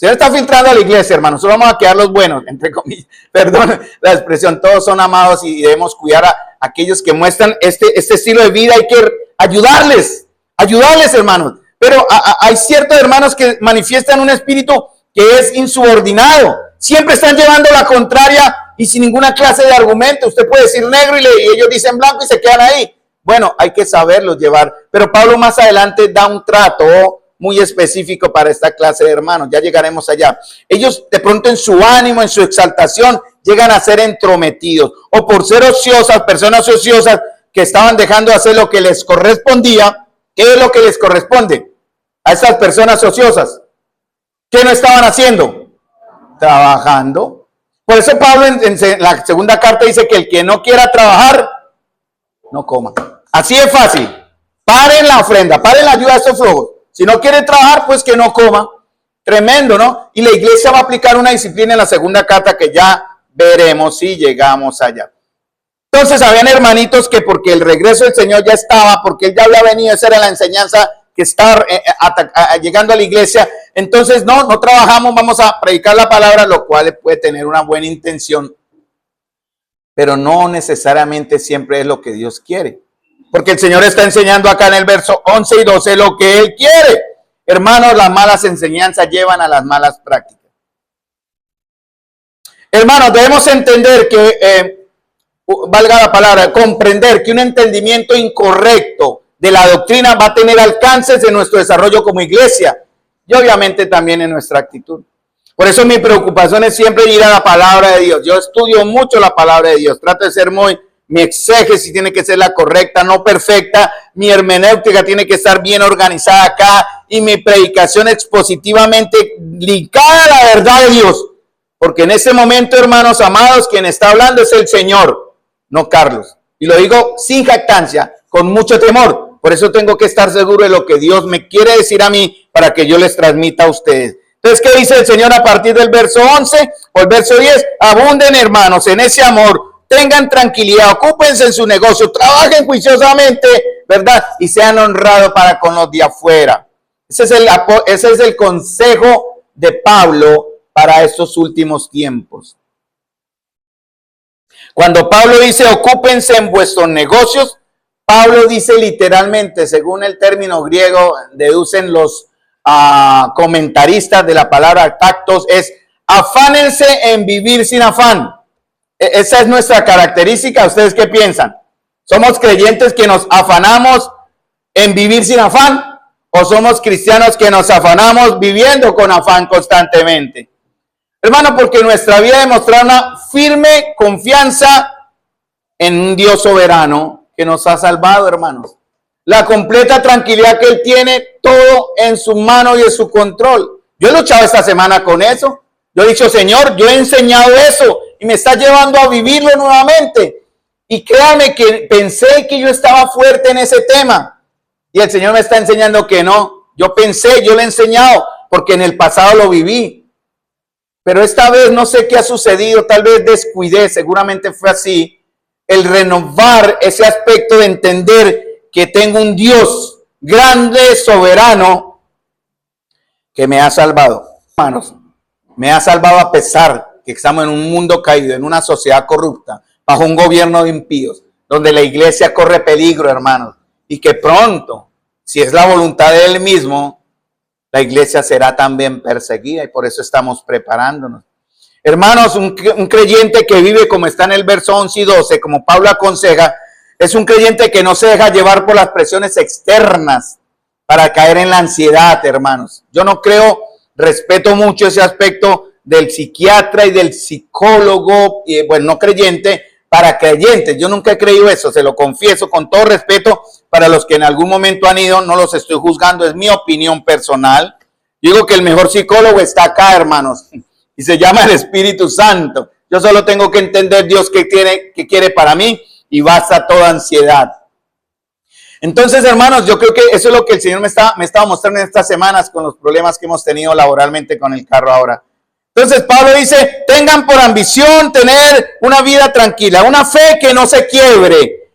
está filtrando a la iglesia, hermanos. Solo vamos a quedar los buenos, entre comillas, perdón la expresión. Todos son amados y debemos cuidar a aquellos que muestran este estilo de vida. Hay que ayudarles, hermanos. Pero hay ciertos hermanos que manifiestan un espíritu que es insubordinado. Siempre están llevando la contraria y sin ninguna clase de argumento. Usted puede decir negro y ellos dicen blanco y se quedan ahí. Bueno, hay que saberlos llevar. Pero Pablo más adelante da un trato muy específico para esta clase de hermanos. Ya llegaremos allá. Ellos de pronto en su ánimo, en su exaltación, llegan a ser entrometidos. O por ser ociosas, personas ociosas que estaban dejando de hacer lo que les correspondía. ¿Qué es lo que les corresponde a estas personas ociosas? ¿Qué no estaban haciendo? Trabajando. Por eso Pablo en la segunda carta dice que el que no quiera trabajar, no coma. Así es fácil. Paren la ofrenda, paren la ayuda a estos flojos. Si no quiere trabajar, pues que no coma. Tremendo, ¿no? Y la iglesia va a aplicar una disciplina en la segunda carta que ya veremos si llegamos allá. Entonces, habían hermanitos que porque el regreso del Señor ya estaba, porque Él ya había venido, esa era la enseñanza que está llegando a la iglesia. Entonces, no trabajamos, vamos a predicar la palabra, lo cual puede tener una buena intención, pero no necesariamente siempre es lo que Dios quiere. Porque el Señor está enseñando acá en el verso 11 y 12 lo que Él quiere. Hermanos, las malas enseñanzas llevan a las malas prácticas. Hermanos, debemos entender que, valga la palabra, comprender que un entendimiento incorrecto de la doctrina va a tener alcances en nuestro desarrollo como iglesia y obviamente también en nuestra actitud. Por eso mi preocupación es siempre ir a la palabra de Dios. Yo estudio mucho la palabra de Dios, trato de ser mi exégesis tiene que ser la correcta, no perfecta. Mi hermenéutica tiene que estar bien organizada acá. Y mi predicación expositivamente ligada a la verdad de Dios. Porque en ese momento, hermanos amados, quien está hablando es el Señor, no Carlos. Y lo digo sin jactancia, con mucho temor. Por eso tengo que estar seguro de lo que Dios me quiere decir a mí para que yo les transmita a ustedes. Entonces, ¿qué dice el Señor a partir del verso 11 o el verso 10? Abunden, hermanos, en ese amor. Tengan tranquilidad, ocúpense en su negocio, trabajen juiciosamente, ¿verdad? Y sean honrados para con los de afuera. Ese es el consejo de Pablo para estos últimos tiempos. Cuando Pablo dice ocúpense en vuestros negocios, Pablo dice literalmente, según el término griego, deducen los comentaristas de la palabra tactos, es afánense en vivir sin afán. Esa es nuestra característica. ¿Ustedes qué piensan? ¿Somos creyentes que nos afanamos en vivir sin afán? ¿O somos cristianos que nos afanamos viviendo con afán constantemente? Hermano, porque nuestra vida demuestra una firme confianza en un Dios soberano que nos ha salvado, hermanos. La completa tranquilidad que Él tiene, todo en su mano y en su control. Yo he luchado esta semana con eso. Yo he dicho, Señor, yo he enseñado eso y me está llevando a vivirlo nuevamente. Y créanme que pensé que yo estaba fuerte en ese tema. Y el Señor me está enseñando que no. Yo pensé, yo le he enseñado, porque en el pasado lo viví. Pero esta vez no sé qué ha sucedido, tal vez descuidé, seguramente fue así. El renovar ese aspecto de entender que tengo un Dios grande, soberano, que me ha salvado. Hermanos, me ha salvado a pesar que estamos en un mundo caído, en una sociedad corrupta, bajo un gobierno de impíos, donde la iglesia corre peligro, hermanos, y que pronto, si es la voluntad de Él mismo, la iglesia será también perseguida y por eso estamos preparándonos. Hermanos, un creyente que vive como está en el verso 11 y 12, como Pablo aconseja, es un creyente que no se deja llevar por las presiones externas para caer en la ansiedad, hermanos. Yo no creo, respeto mucho ese aspecto del psiquiatra y del psicólogo, y bueno, no creyente, para creyentes. Yo nunca he creído eso, se lo confieso con todo respeto para los que en algún momento han ido, no los estoy juzgando, es mi opinión personal. Digo que el mejor psicólogo está acá, hermanos, y se llama el Espíritu Santo. Yo solo tengo que entender Dios qué quiere para mí y basta toda ansiedad. Entonces, hermanos, yo creo que eso es lo que el Señor me estaba mostrando en estas semanas con los problemas que hemos tenido laboralmente con el carro ahora. Entonces, Pablo dice, tengan por ambición tener una vida tranquila, una fe que no se quiebre.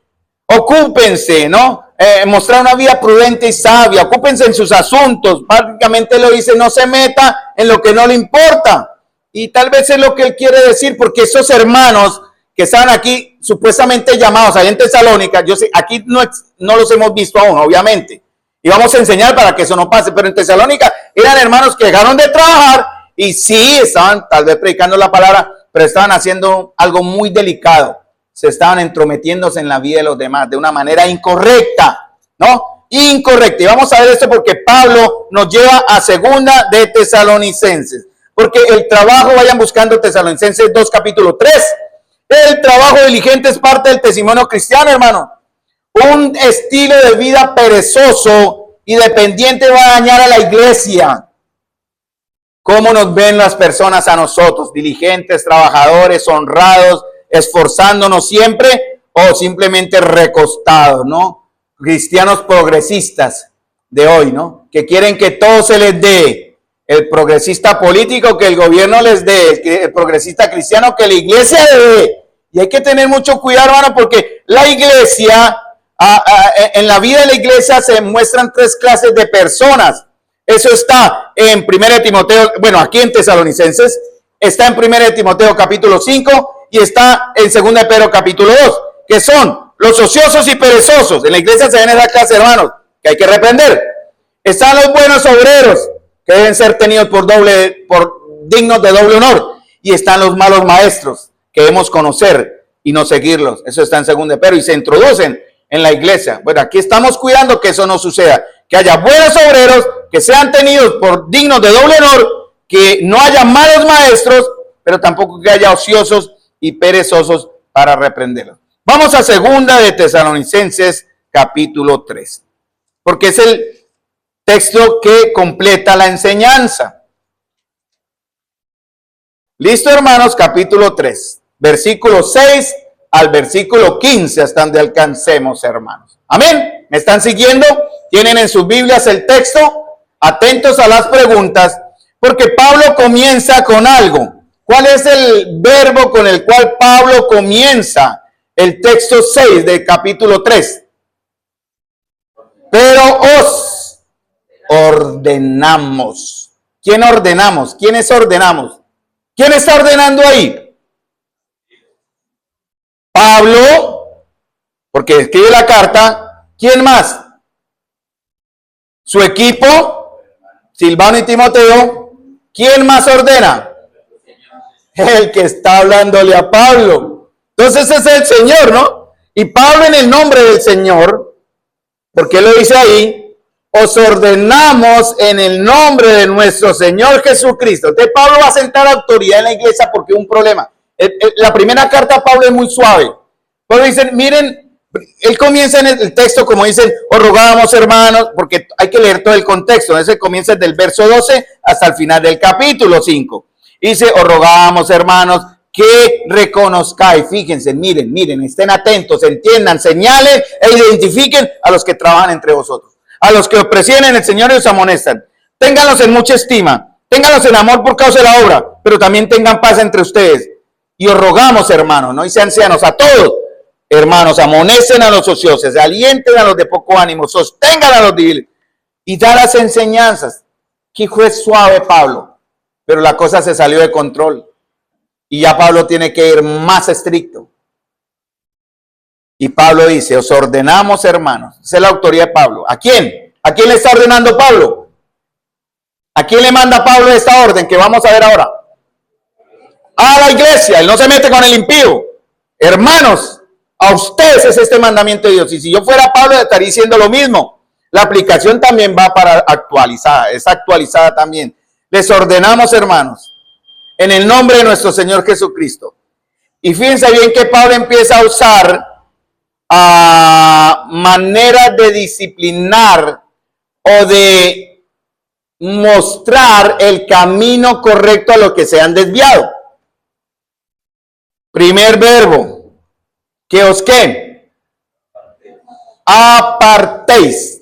Ocúpense, ¿no? Mostrar una vida prudente y sabia. Ocúpense en sus asuntos. Básicamente lo dice, no se meta en lo que no le importa. Y tal vez es lo que él quiere decir, porque esos hermanos que estaban aquí supuestamente llamados allá en Tesalónica, yo sé, aquí no los hemos visto aún, obviamente. Y vamos a enseñar para que eso no pase, pero en Tesalónica eran hermanos que dejaron de trabajar y sí estaban tal vez predicando la palabra, pero estaban haciendo algo muy delicado. Se estaban entrometiéndose en la vida de los demás de una manera incorrecta, ¿no? Incorrecta. Y vamos a ver esto porque Pablo nos lleva a segunda de Tesalonicenses. Porque el trabajo, vayan buscando Tesalonicenses 2, capítulo 3. El trabajo diligente es parte del testimonio cristiano, hermano. Un estilo de vida perezoso y dependiente va a dañar a la iglesia. ¿Cómo nos ven las personas a nosotros? Diligentes, trabajadores, honrados, esforzándonos siempre o simplemente recostados, ¿no? Cristianos progresistas de hoy, ¿no? Que quieren que todo se les dé. El progresista político que el gobierno les dé, el progresista cristiano que la iglesia le dé. Y hay que tener mucho cuidado, hermano, porque la iglesia, en la vida de la iglesia se muestran tres clases de personas. Eso está en 1 Timoteo, bueno, aquí en Tesalonicenses, está en 1 Timoteo capítulo 5 y está en 2 Pedro capítulo 2, que son los ociosos y perezosos. En la iglesia se ven esa clase, hermanos, que hay que reprender. Están los buenos obreros, que deben ser tenidos por dignos de doble honor. Y están los malos maestros, que debemos conocer y no seguirlos. Eso está en 2 Pedro y se introducen en la iglesia. Bueno, aquí estamos cuidando que eso no suceda. Que haya buenos obreros, que sean tenidos por dignos de doble honor, que no haya malos maestros, pero tampoco que haya ociosos y perezosos para reprenderlos. Vamos a segunda de Tesalonicenses capítulo 3, porque es el texto que completa la enseñanza. Listo, hermanos, capítulo 3, versículo 6 al versículo 15, hasta donde alcancemos, hermanos. Amén. ¿Me están siguiendo? ¿Tienen en sus Biblias el texto? Atentos a las preguntas, porque Pablo comienza con algo. ¿Cuál es el verbo con el cual Pablo comienza el texto 6 del capítulo 3? Pero os ordenamos. ¿Quién ordenamos? ¿Quiénes ordenamos? ¿Quién está ordenando ahí? Pablo, porque escribe la carta. ¿Quién más? Su equipo, Silvano y Timoteo. ¿Quién más ordena? El que está hablándole a Pablo. Entonces es el Señor, ¿no? Y Pablo, en el nombre del Señor, porque lo dice ahí, os ordenamos en el nombre de nuestro Señor Jesucristo. Entonces Pablo va a sentar autoridad en la iglesia porque hay un problema. La primera carta a Pablo es muy suave. Pablo dice, miren, él comienza en el texto como dicen, os rogamos, hermanos, porque hay que leer todo el contexto. Entonces comienza desde el verso 12 hasta el final del capítulo 5. Dice, os rogamos, hermanos, que reconozcáis. Fíjense, miren, estén atentos, entiendan, señalen e identifiquen a los que trabajan entre vosotros. A los que os presiden en el Señor y os amonestan. Ténganlos en mucha estima, ténganlos en amor por causa de la obra, pero también tengan paz entre ustedes. Y os rogamos, hermanos, no dice ancianos, a todos, hermanos, amonesten a los ociosos, alienten a los de poco ánimo, sostengan a los débiles y da las enseñanzas. Que fue suave Pablo, pero la cosa se salió de control y ya Pablo tiene que ir más estricto. Y Pablo dice, os ordenamos, hermanos. Esa es la autoridad de Pablo. ¿A quién? ¿A quién le está ordenando Pablo? ¿A quién le manda Pablo esta orden que vamos a ver ahora? a la iglesia, él no se mete con el impío. Hermanos, a ustedes es este mandamiento de Dios. Y si yo fuera Pablo, estaría diciendo lo mismo. La aplicación también va para actualizada, es actualizada también. Les ordenamos, hermanos, en el nombre de nuestro Señor Jesucristo. Y fíjense bien que Pablo empieza a usar maneras de disciplinar o de mostrar el camino correcto a los que se han desviado. Primer verbo, que os qué, apartéis.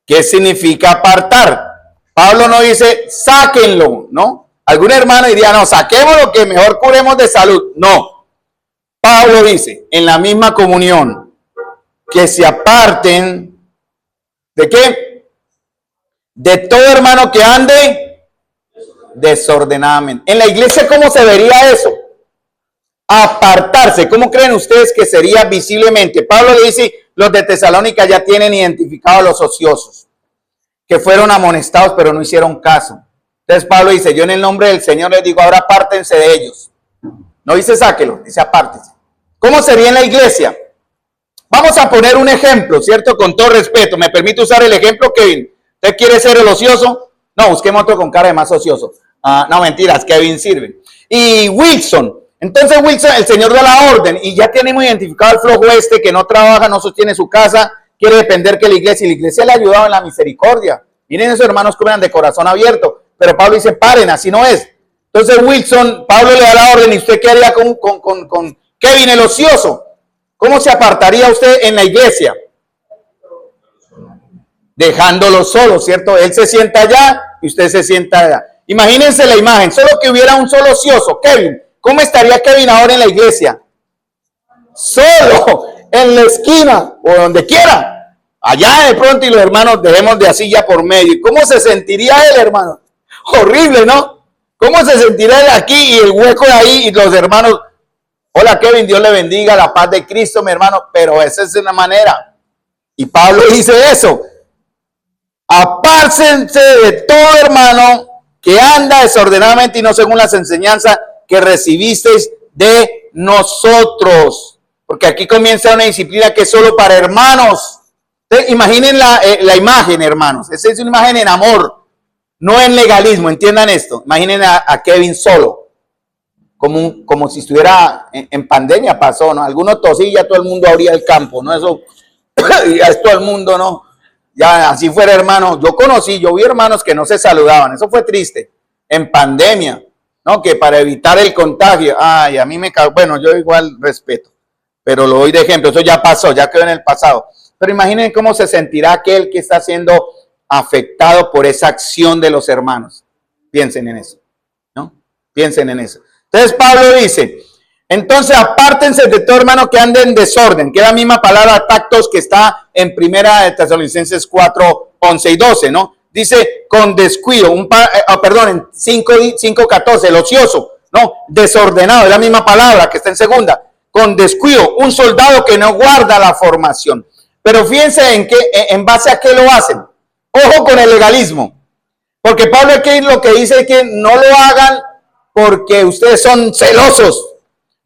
¿Qué significa apartar? Pablo no dice sáquenlo, ¿no? Algún hermano diría, no, saquemos lo que mejor curemos de salud. No. Pablo dice, en la misma comunión, que se aparten, ¿de qué? De todo hermano que ande desordenadamente. En la iglesia, ¿cómo se vería eso? Apartarse. ¿Cómo creen ustedes que sería visiblemente? Pablo le dice, los de Tesalónica ya tienen identificados a los ociosos, que fueron amonestados pero no hicieron caso. Entonces Pablo dice, yo en el nombre del Señor les digo, ahora apártense de ellos. No dice sáquelo, dice apártense. ¿Cómo sería en la iglesia? Vamos a poner un ejemplo, ¿cierto? Con todo respeto. ¿Me permite usar el ejemplo, Kevin? ¿Usted quiere ser el ocioso? No, busquemos otro con cara de más ocioso. No, mentiras, Kevin sirve. Y Wilson. Entonces Wilson, el Señor da la orden y ya tenemos identificado al flojo este que no trabaja, no sostiene su casa, quiere depender que la iglesia le ha ayudado en la misericordia. Miren esos hermanos que eran de corazón abierto, pero Pablo dice, paren, así no es. Entonces Wilson, Pablo le da la orden y usted qué haría con Kevin el ocioso. ¿Cómo se apartaría usted en la iglesia? Dejándolo solo, ¿cierto? Él se sienta allá y usted se sienta allá. Imagínense la imagen, solo que hubiera un solo ocioso, Kevin. ¿Cómo estaría Kevin ahora en la iglesia? Solo, en la esquina o donde quiera. Allá de pronto y los hermanos dejemos de así ya por medio. ¿Cómo se sentiría él, hermano? Horrible, ¿no? ¿Cómo se sentirá él aquí y el hueco de ahí y los hermanos? Hola Kevin, Dios le bendiga, la paz de Cristo, mi hermano. Pero esa es una manera. Y Pablo dice eso. Apártense de todo hermano que anda desordenadamente y no según las enseñanzas que recibisteis de nosotros. Porque aquí comienza una disciplina que es solo para hermanos. Entonces, imaginen la imagen, hermanos. Esa es una imagen en amor, no en legalismo. Entiendan esto. Imaginen a Kevin solo, como si estuviera en pandemia. Pasó, ¿no? Algunos tosía, todo el mundo abría el campo, ¿no? Eso, ya es todo el mundo, ¿no? Ya así fuera, hermano. Yo vi hermanos que no se saludaban. Eso fue triste. En pandemia, ¿no? Que para evitar el contagio. Ay, a mí me cago. Bueno, yo igual respeto, pero lo doy de ejemplo. Eso ya pasó, ya quedó en el pasado. Pero imaginen cómo se sentirá aquel que está siendo afectado por esa acción de los hermanos. Piensen en eso, ¿no? Piensen en eso. Entonces Pablo dice, entonces apártense de todo hermano que ande en desorden, que es la misma palabra tactos que está en primera de Tesalonicenses 4, 11 y 12, ¿no? Dice con descuido, en 5:14, el ocioso, ¿no? Desordenado, es la misma palabra que está en segunda. Con descuido, un soldado que no guarda la formación. Pero fíjense en base a qué lo hacen. Ojo con el legalismo. Porque Pablo aquí lo que dice es que no lo hagan porque ustedes son celosos.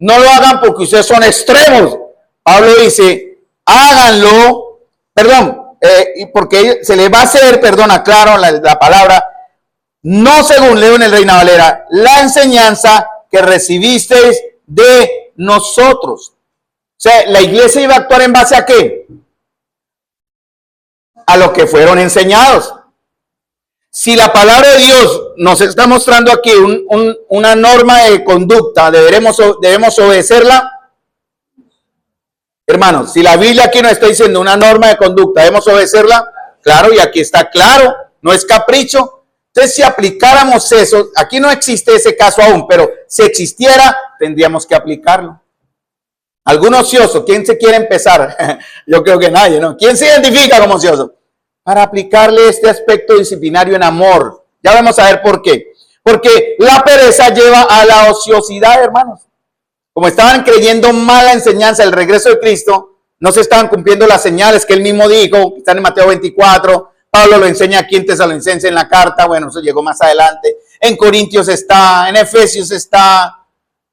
No lo hagan porque ustedes son extremos. Pablo dice, háganlo, porque se les va a hacer, aclaro la palabra, no según leo en el Reina Valera, la enseñanza que recibisteis de nosotros. O sea, la iglesia iba a actuar en base a ¿qué? A lo que fueron enseñados. Si la palabra de Dios nos está mostrando aquí una norma de conducta, debemos obedecerla. Hermanos, si la Biblia aquí nos está diciendo una norma de conducta, debemos obedecerla. Claro, y aquí está claro, no es capricho. Entonces, si aplicáramos eso, aquí no existe ese caso aún, pero si existiera, tendríamos que aplicarlo. ¿Algún ocioso? ¿Quién se quiere empezar? Yo creo que nadie, ¿no? ¿Quién se identifica como ocioso? Para aplicarle este aspecto disciplinario en amor. Ya vamos a ver por qué. Porque la pereza lleva a la ociosidad, hermanos. Como estaban creyendo mala enseñanza del regreso de Cristo, no se estaban cumpliendo las señales que él mismo dijo, están en Mateo 24, Pablo lo enseña aquí en Tesalonicenses en la carta, bueno, eso llegó más adelante, en Corintios está, en Efesios está,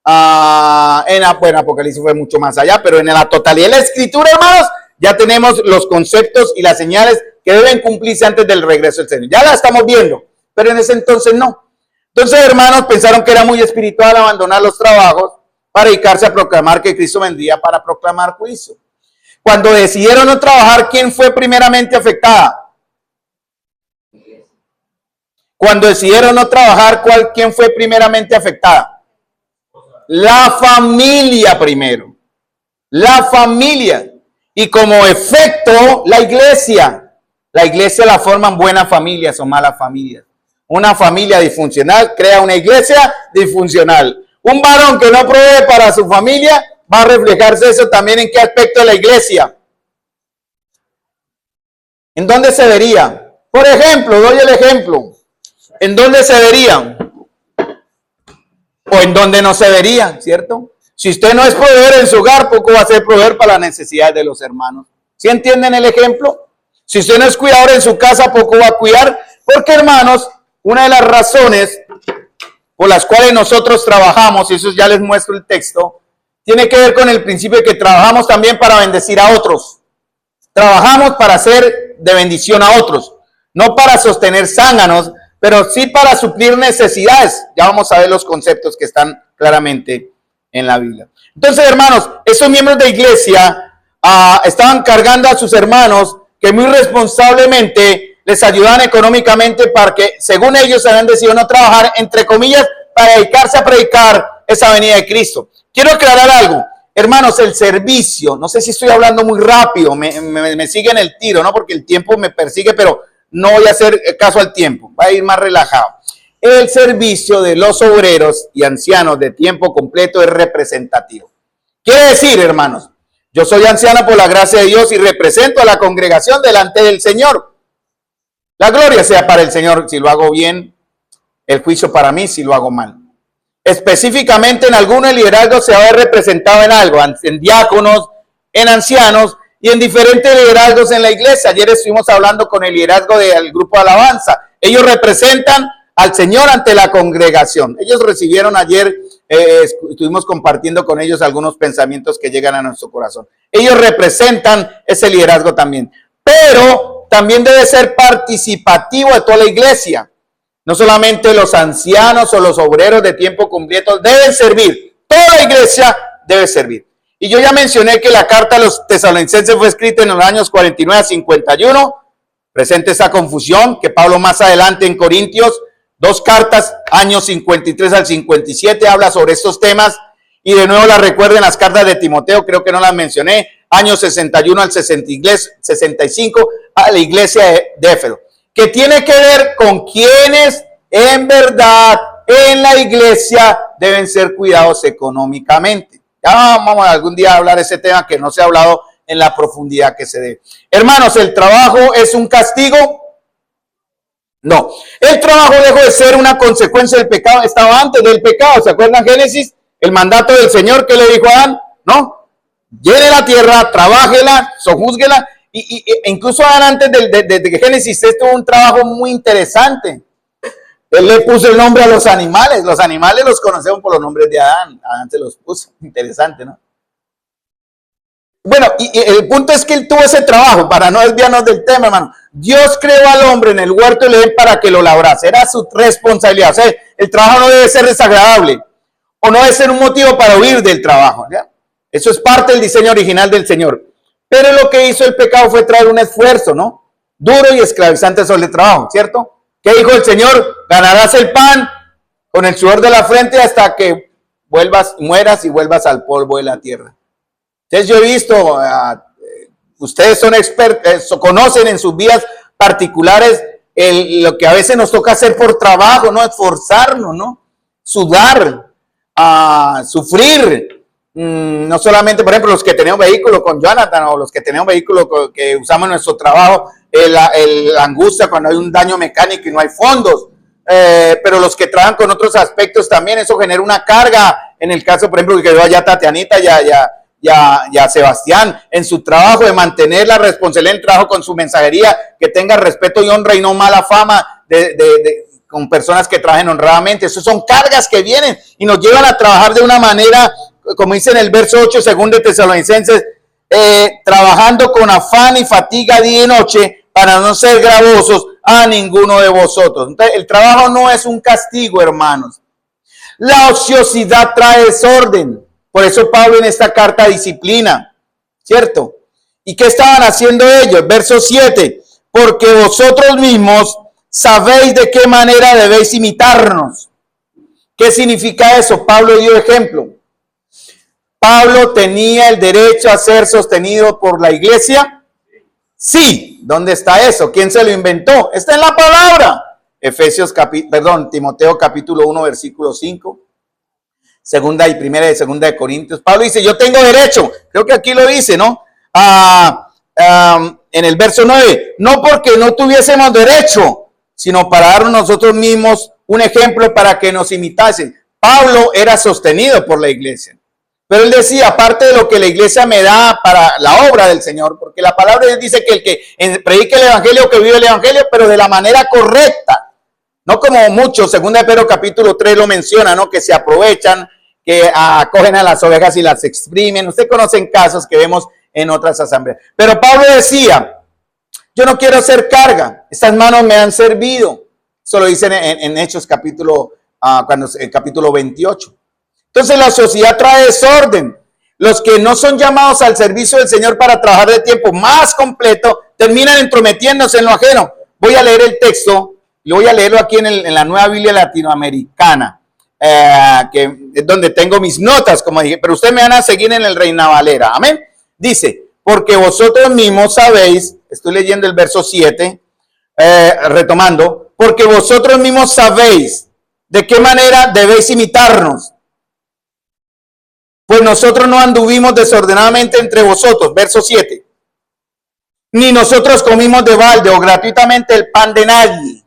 Bueno, Apocalipsis fue mucho más allá, pero en la totalidad de la escritura, hermanos, ya tenemos los conceptos y las señales que deben cumplirse antes del regreso del Señor. Ya la estamos viendo, pero en ese entonces no. Entonces, hermanos, pensaron que era muy espiritual abandonar los trabajos para dedicarse a proclamar que Cristo vendría para proclamar juicio. Cuando decidieron no trabajar, ¿quién fue primeramente afectada? Cuando decidieron no trabajar, ¿quién fue primeramente afectada? La familia primero. La familia. Y como efecto, la iglesia. La iglesia la forman buenas familias o malas familias. Una familia disfuncional crea una iglesia disfuncional. Un varón que no provee para su familia, va a reflejarse eso también en qué aspecto de la iglesia. ¿En dónde se vería? Por ejemplo, doy el ejemplo. ¿En dónde se vería? O en dónde no se vería, ¿cierto? Si usted no es proveedor en su hogar, poco va a ser proveedor para las necesidades de los hermanos. ¿Sí entienden el ejemplo? Si usted no es cuidador en su casa, poco va a cuidar. Porque, hermanos, una de las razones por las cuales nosotros trabajamos, y eso ya les muestro el texto, tiene que ver con el principio de que trabajamos también para bendecir a otros. Trabajamos para ser de bendición a otros, no para sostener zánganos, pero sí para suplir necesidades. Ya vamos a ver los conceptos que están claramente en la Biblia. Entonces, hermanos, esos miembros de iglesia estaban cargando a sus hermanos que muy responsablemente les ayudaban económicamente para que, según ellos, habían decidido no trabajar, entre comillas, para dedicarse a predicar esa venida de Cristo. Quiero aclarar algo. Hermanos, el servicio, no sé si estoy hablando muy rápido, me siguen el tiro, ¿no? Porque el tiempo me persigue, pero no voy a hacer caso al tiempo, voy a ir más relajado. El servicio de los obreros y ancianos de tiempo completo es representativo. Quiere decir, hermanos, yo soy anciano por la gracia de Dios y represento a la congregación delante del Señor. La gloria sea para el Señor si lo hago bien, el juicio para mí si lo hago mal. Específicamente en algunos liderazgos se va a ver representado en algo, en diáconos, en ancianos y en diferentes liderazgos en la iglesia. Ayer estuvimos hablando con el liderazgo del grupo de alabanza. Ellos representan al Señor ante la congregación. Ellos recibieron ayer, estuvimos compartiendo con ellos algunos pensamientos que llegan a nuestro corazón. Ellos representan ese liderazgo también, pero también debe ser participativo de toda la iglesia. No solamente los ancianos o los obreros de tiempo completo deben servir, toda la iglesia debe servir. Y yo ya mencioné que la carta a los tesalonicenses fue escrita en los años 49 a 51. Presente esa confusión que Pablo más adelante en Corintios, 2 cartas, años 53 al 57, habla sobre estos temas. Y de nuevo las recuerden las cartas de Timoteo, creo que no las mencioné, años 61 al 65, a la iglesia de Éfeso, que tiene que ver con quienes en verdad en la iglesia deben ser cuidados económicamente. Ya vamos algún día a hablar de ese tema que no se ha hablado en la profundidad que se debe. Hermanos, ¿el trabajo es un castigo? No. El trabajo dejó de ser una consecuencia del pecado, estaba antes del pecado. ¿Se acuerdan Génesis? El mandato del Señor que le dijo a Adán, ¿no? Llene la tierra, trabájela, sojúzguela. E incluso antes de Génesis, esto es un trabajo muy interesante. Él le puso el nombre a los animales. Los animales los conocemos por los nombres de Adán. Adán se los puso. Interesante, ¿no? Bueno, y el punto es que él tuvo ese trabajo, para no desviarnos del tema, hermano. Dios creó al hombre en el huerto del Edén para que lo labrase. Era su responsabilidad. O sea, el trabajo no debe ser desagradable. O no debe ser un motivo para huir del trabajo. ¿Ya? Eso es parte del diseño original del Señor. Pero lo que hizo el pecado fue traer un esfuerzo, ¿no? Duro y esclavizante sobre el trabajo, ¿cierto? ¿Qué dijo el Señor? Ganarás el pan con el sudor de la frente hasta que mueras y vuelvas al polvo de la tierra. Entonces yo he visto, ustedes son expertos, conocen en sus vidas particulares lo que a veces nos toca hacer por trabajo, ¿no? Esforzarnos, ¿no? Sudar, sufrir. No solamente, por ejemplo, los que tenemos vehículo con Jonathan o los que tenemos vehículo que usamos en nuestro trabajo, la angustia cuando hay un daño mecánico y no hay fondos, pero los que trabajan con otros aspectos también, eso genera una carga. En el caso, por ejemplo, que veo allá a Tatianita y a Sebastián en su trabajo, de mantener la responsabilidad del trabajo con su mensajería, que tenga respeto y honra y no mala fama, con personas que trabajen honradamente. Eso son cargas que vienen y nos llevan a trabajar de una manera, como dice en el verso 8, según de Tesalonicenses, trabajando con afán y fatiga día y noche para no ser gravosos a ninguno de vosotros. Entonces, el trabajo no es un castigo, hermanos. La ociosidad trae desorden. Por eso Pablo en esta carta disciplina, ¿cierto? ¿Y qué estaban haciendo ellos? Verso 7, porque vosotros mismos sabéis de qué manera debéis imitarnos. ¿Qué significa eso? Pablo dio ejemplo. ¿Pablo tenía el derecho a ser sostenido por la iglesia? Sí. ¿Dónde está eso? ¿Quién se lo inventó? Está en la palabra. Timoteo capítulo 1, versículo 5. Segunda y primera de segunda de Corintios. Pablo dice, yo tengo derecho. Creo que aquí lo dice, ¿no? En el verso 9. No porque no tuviésemos derecho, sino para darnos nosotros mismos un ejemplo para que nos imitasen. Pablo era sostenido por la iglesia. Pero él decía, aparte de lo que la iglesia me da para la obra del Señor, porque la palabra de Dios dice que el que predique el evangelio, que vive el evangelio, pero de la manera correcta. No como muchos, segunda de Pedro capítulo 3 lo menciona, ¿no? Que se aprovechan, que acogen a las ovejas y las exprimen. Usted conoce casos que vemos en otras asambleas. Pero Pablo decía, yo no quiero hacer carga, estas manos me han servido. Eso lo dicen en Hechos capítulo 28. Entonces la sociedad trae desorden. Los que no son llamados al servicio del Señor para trabajar de tiempo más completo, terminan entrometiéndose en lo ajeno. Voy a leer el texto, y voy a leerlo aquí en la Nueva Biblia Latinoamericana, que es donde tengo mis notas, como dije, pero ustedes me van a seguir en el Reina Valera. Amén. Dice, porque vosotros mismos sabéis, estoy leyendo el verso 7, retomando, porque vosotros mismos sabéis de qué manera debéis imitarnos. Pues nosotros no anduvimos desordenadamente entre vosotros, verso 7. Ni nosotros comimos de balde o gratuitamente el pan de nadie,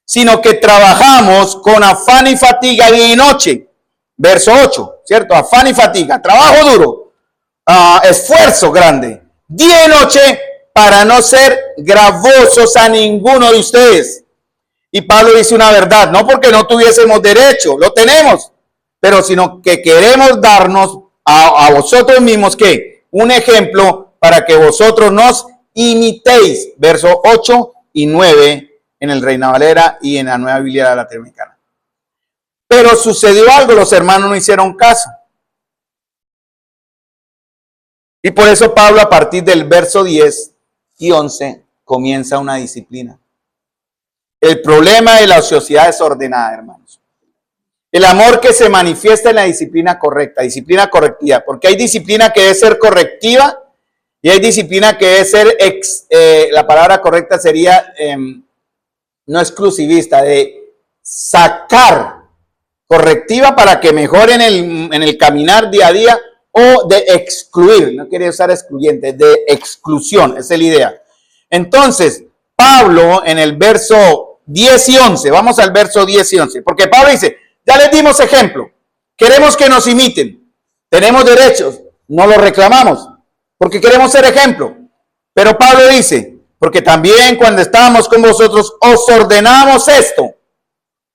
sino que trabajamos con afán y fatiga día y noche. Verso 8, ¿cierto? Afán y fatiga, trabajo duro, esfuerzo grande, día y noche, para no ser gravosos a ninguno de ustedes. Y Pablo dice una verdad, no porque no tuviésemos derecho, lo tenemos, pero sino que queremos darnos a vosotros mismos, ¿qué? Un ejemplo para que vosotros nos imitéis. Verso 8 y 9 en el Reina Valera y en la Nueva Biblia Latinoamericana. Pero sucedió algo, los hermanos no hicieron caso. Y por eso Pablo a partir del verso 10 y 11 comienza una disciplina. El problema de la ociosidad desordenada, hermanos. El amor que se manifiesta en la disciplina correcta, disciplina correctiva, porque hay disciplina que debe ser correctiva y hay disciplina que debe ser, la palabra correcta sería no exclusivista, de sacar, correctiva para que mejoren en el caminar día a día, o de excluir, no quería usar excluyente, de exclusión, esa es la idea. Entonces, Pablo en el verso 10 y 11, vamos al verso 10 y 11, porque Pablo dice, ya les dimos ejemplo, queremos que nos imiten, tenemos derechos, no los reclamamos, porque queremos ser ejemplo. Pero Pablo dice, porque también cuando estábamos con vosotros os ordenamos esto.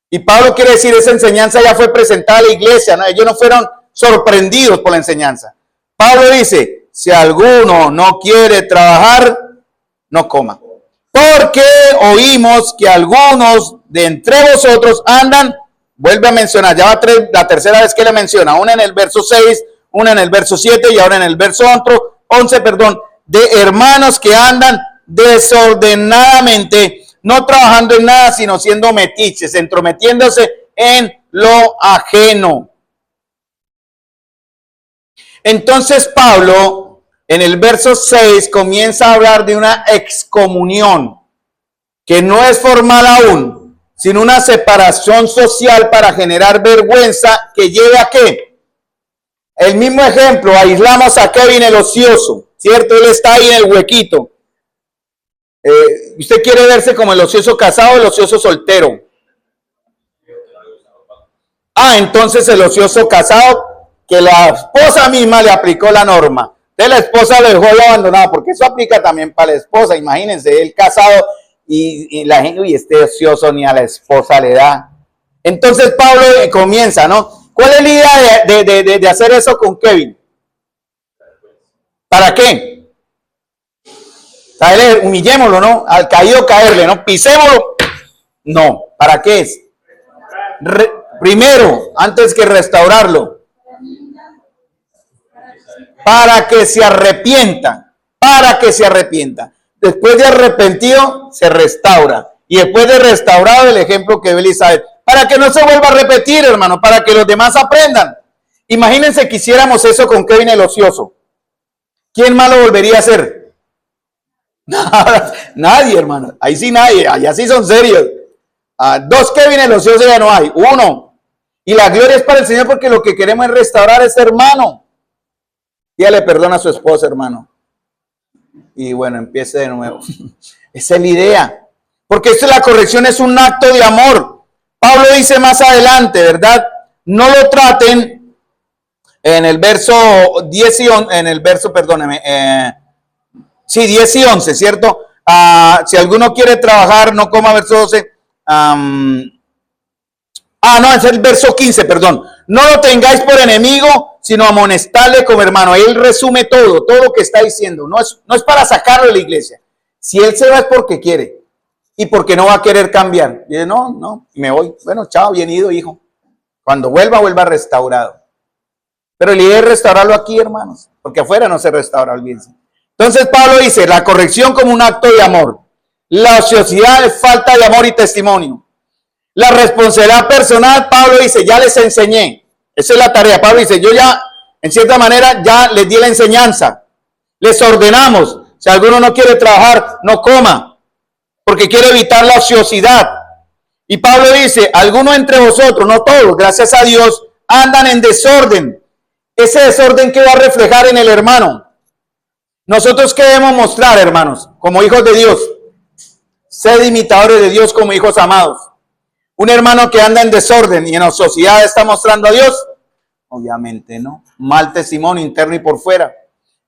Y Pablo quiere decir, esa enseñanza ya fue presentada a la iglesia, ¿no? Ellos no fueron sorprendidos por la enseñanza. Pablo dice, si alguno no quiere trabajar, no coma. Porque oímos que algunos de entre vosotros andan, vuelve a mencionar, ya va la tercera vez que le menciona, una en el verso 6, una en el verso 7 y ahora en el verso 11, de hermanos que andan desordenadamente, no trabajando en nada, sino siendo metiches, entrometiéndose en lo ajeno. Entonces Pablo, en el verso 6, comienza a hablar de una excomunión, que no es formal aún, sino una separación social para generar vergüenza que lleve a ¿qué? El mismo ejemplo, aislamos a Kevin el ocioso, ¿cierto? Él está ahí en el huequito. ¿Usted quiere verse como el ocioso casado o el ocioso soltero? Entonces el ocioso casado, que la esposa misma le aplicó la norma. Entonces la esposa lo dejó abandonado, porque eso aplica también para la esposa. Imagínense, él casado y la gente, uy, este ocioso ni a la esposa le da. Entonces Pablo comienza, ¿no? ¿Cuál es la idea de hacer eso con Kevin? ¿Para qué? Humillémoslo, ¿no? Al caído caerle, ¿no? Pisémoslo. No, ¿para qué es? Primero, antes que restaurarlo, para que se arrepienta, Después de arrepentido, se restaura. Y después de restaurado, el ejemplo que ve Elizabeth, para que no se vuelva a repetir, hermano, para que los demás aprendan. Imagínense que hiciéramos eso con Kevin el ocioso. ¿Quién más lo volvería a hacer? Nadie, hermano. Ahí sí nadie, allá sí son serios. Dos Kevin el ocioso ya no hay, uno. Y la gloria es para el Señor porque lo que queremos es restaurar a ese hermano. Ya le perdona a su esposa, hermano. Y bueno, empiece de nuevo. Esa es la idea. Porque esto, la corrección es un acto de amor. Pablo dice más adelante, ¿verdad? No lo traten en el verso 10 y 11, en el verso, perdóneme, 10 y 11, ¿cierto? Si alguno quiere trabajar, no coma, verso 12. No, es el verso 15, perdón. No lo tengáis por enemigo, sino amonestadle como hermano. Él resume todo lo que está diciendo. No es para sacarlo de la iglesia. Si él se va es porque quiere y porque no va a querer cambiar. Y dice, no, me voy. Bueno, chao, bien ido, hijo. Cuando vuelva restaurado. Pero la idea es restaurarlo aquí, hermanos, porque afuera no se restaura, olvídense. Entonces Pablo dice, la corrección como un acto de amor. La ociosidad es falta de amor y testimonio. La responsabilidad personal, Pablo dice, ya les enseñé. Esa es la tarea. Pablo dice, yo ya, en cierta manera, ya les di la enseñanza. Les ordenamos. Si alguno no quiere trabajar, no coma, porque quiere evitar la ociosidad. Y Pablo dice, algunos entre vosotros, no todos, gracias a Dios, andan en desorden. Ese desorden que va a reflejar en el hermano. Nosotros qué debemos mostrar, hermanos, como hijos de Dios. Sed imitadores de Dios como hijos amados. Un hermano que anda en desorden y en ociosidad está mostrando a Dios. Obviamente no. Mal testimonio interno y por fuera.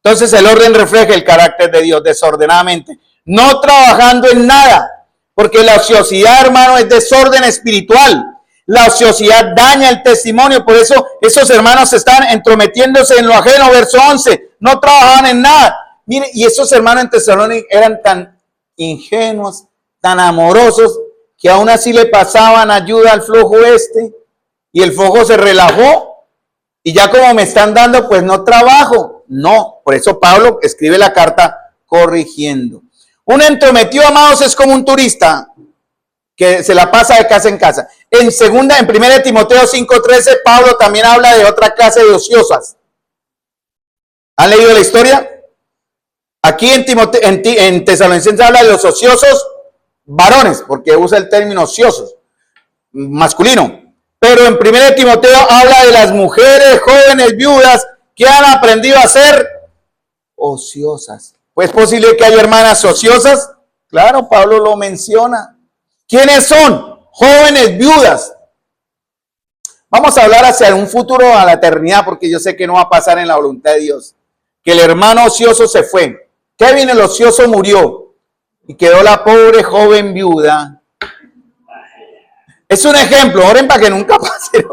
Entonces el orden refleja el carácter de Dios desordenadamente. No trabajando en nada. Porque la ociosidad, hermano, es desorden espiritual. La ociosidad daña el testimonio. Por eso esos hermanos están entrometiéndose en lo ajeno. Verso 11. No trabajaban en nada. Miren, y esos hermanos en Tesalónica eran tan ingenuos, tan amorosos, que aún así le pasaban ayuda al flojo y el flojo se relajó y ya como me están dando, pues no trabajo. No, por eso Pablo escribe la carta corrigiendo. Un entrometido, amados, es como un turista que se la pasa de casa en casa. En 1 Timoteo 5:13, Pablo también habla de otra clase de ociosas. ¿Han leído la historia? Aquí en Tesalonicenses habla de los ociosos varones, porque usa el término ociosos, masculino. Pero en 1 Timoteo habla de las mujeres jóvenes viudas que han aprendido a ser ociosas. Pues es posible que haya hermanas ociosas. Claro, Pablo lo menciona. ¿Quiénes son? Jóvenes viudas. Vamos a hablar hacia un futuro, a la eternidad, porque yo sé que no va a pasar en la voluntad de Dios. Que el hermano ocioso se fue. Kevin el ocioso murió. Y quedó la pobre joven viuda. Es un ejemplo, oren para que nunca pase.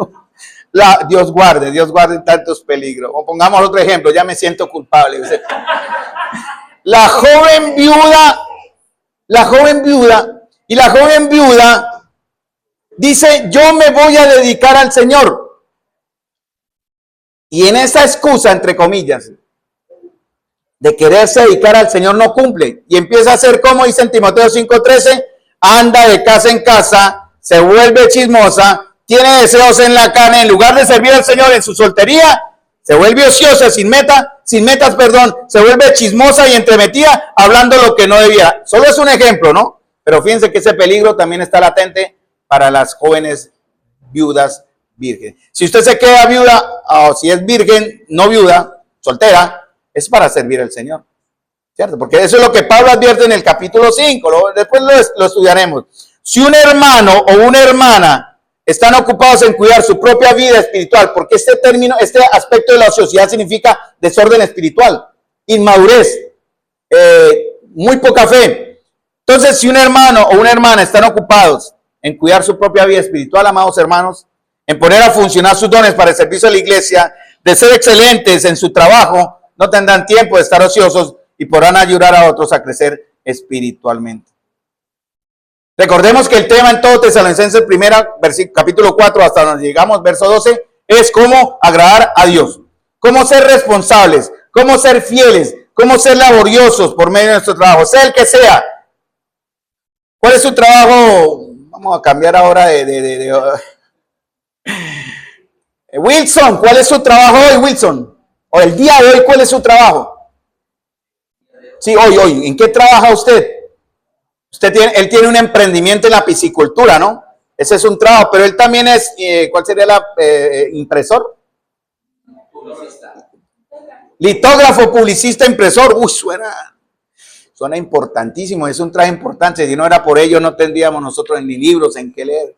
Dios guarde tantos peligros. O pongamos otro ejemplo, ya me siento culpable. La joven viuda dice, yo me voy a dedicar al Señor. Y en esa excusa, entre comillas, de quererse dedicar al Señor no cumple. Y empieza a hacer como dice en Timoteo 5:13, anda de casa en casa, se vuelve chismosa, tiene deseos en la carne, en lugar de servir al Señor en su soltería, se vuelve ociosa, sin metas, se vuelve chismosa y entremetida, hablando lo que no debía. Solo es un ejemplo, ¿no? Pero fíjense que ese peligro también está latente para las jóvenes viudas vírgenes. Si usted se queda viuda, o si es virgen, no viuda, soltera, es para servir al Señor, ¿cierto? Porque eso es lo que Pablo advierte en el capítulo 5, después lo estudiaremos. Si un hermano o una hermana están ocupados en cuidar su propia vida espiritual, porque este aspecto de la ociosidad significa desorden espiritual, inmadurez, muy poca fe. Entonces, si un hermano o una hermana están ocupados en cuidar su propia vida espiritual, amados hermanos, en poner a funcionar sus dones para el servicio de la iglesia, de ser excelentes en su trabajo, no tendrán tiempo de estar ociosos y podrán ayudar a otros a crecer espiritualmente. Recordemos que el tema en todo Tesalonicenses primera, capítulo 4 hasta donde llegamos, verso 12, es cómo agradar a Dios, cómo ser responsables, cómo ser fieles, cómo ser laboriosos por medio de nuestro trabajo, sea el que sea. ¿Cuál es su trabajo? Vamos a cambiar ahora Wilson, ¿cuál es su trabajo hoy, Wilson? O el día de hoy, ¿cuál es su trabajo? Sí, hoy, ¿en qué trabaja usted? Él tiene un emprendimiento en la piscicultura, ¿no? Ese es un trabajo, pero él también es, ¿cuál sería la impresor? Litógrafo, publicista, impresor. Uy, suena importantísimo, es un trabajo importante. Si no era por ello, no tendríamos nosotros ni libros en qué leer.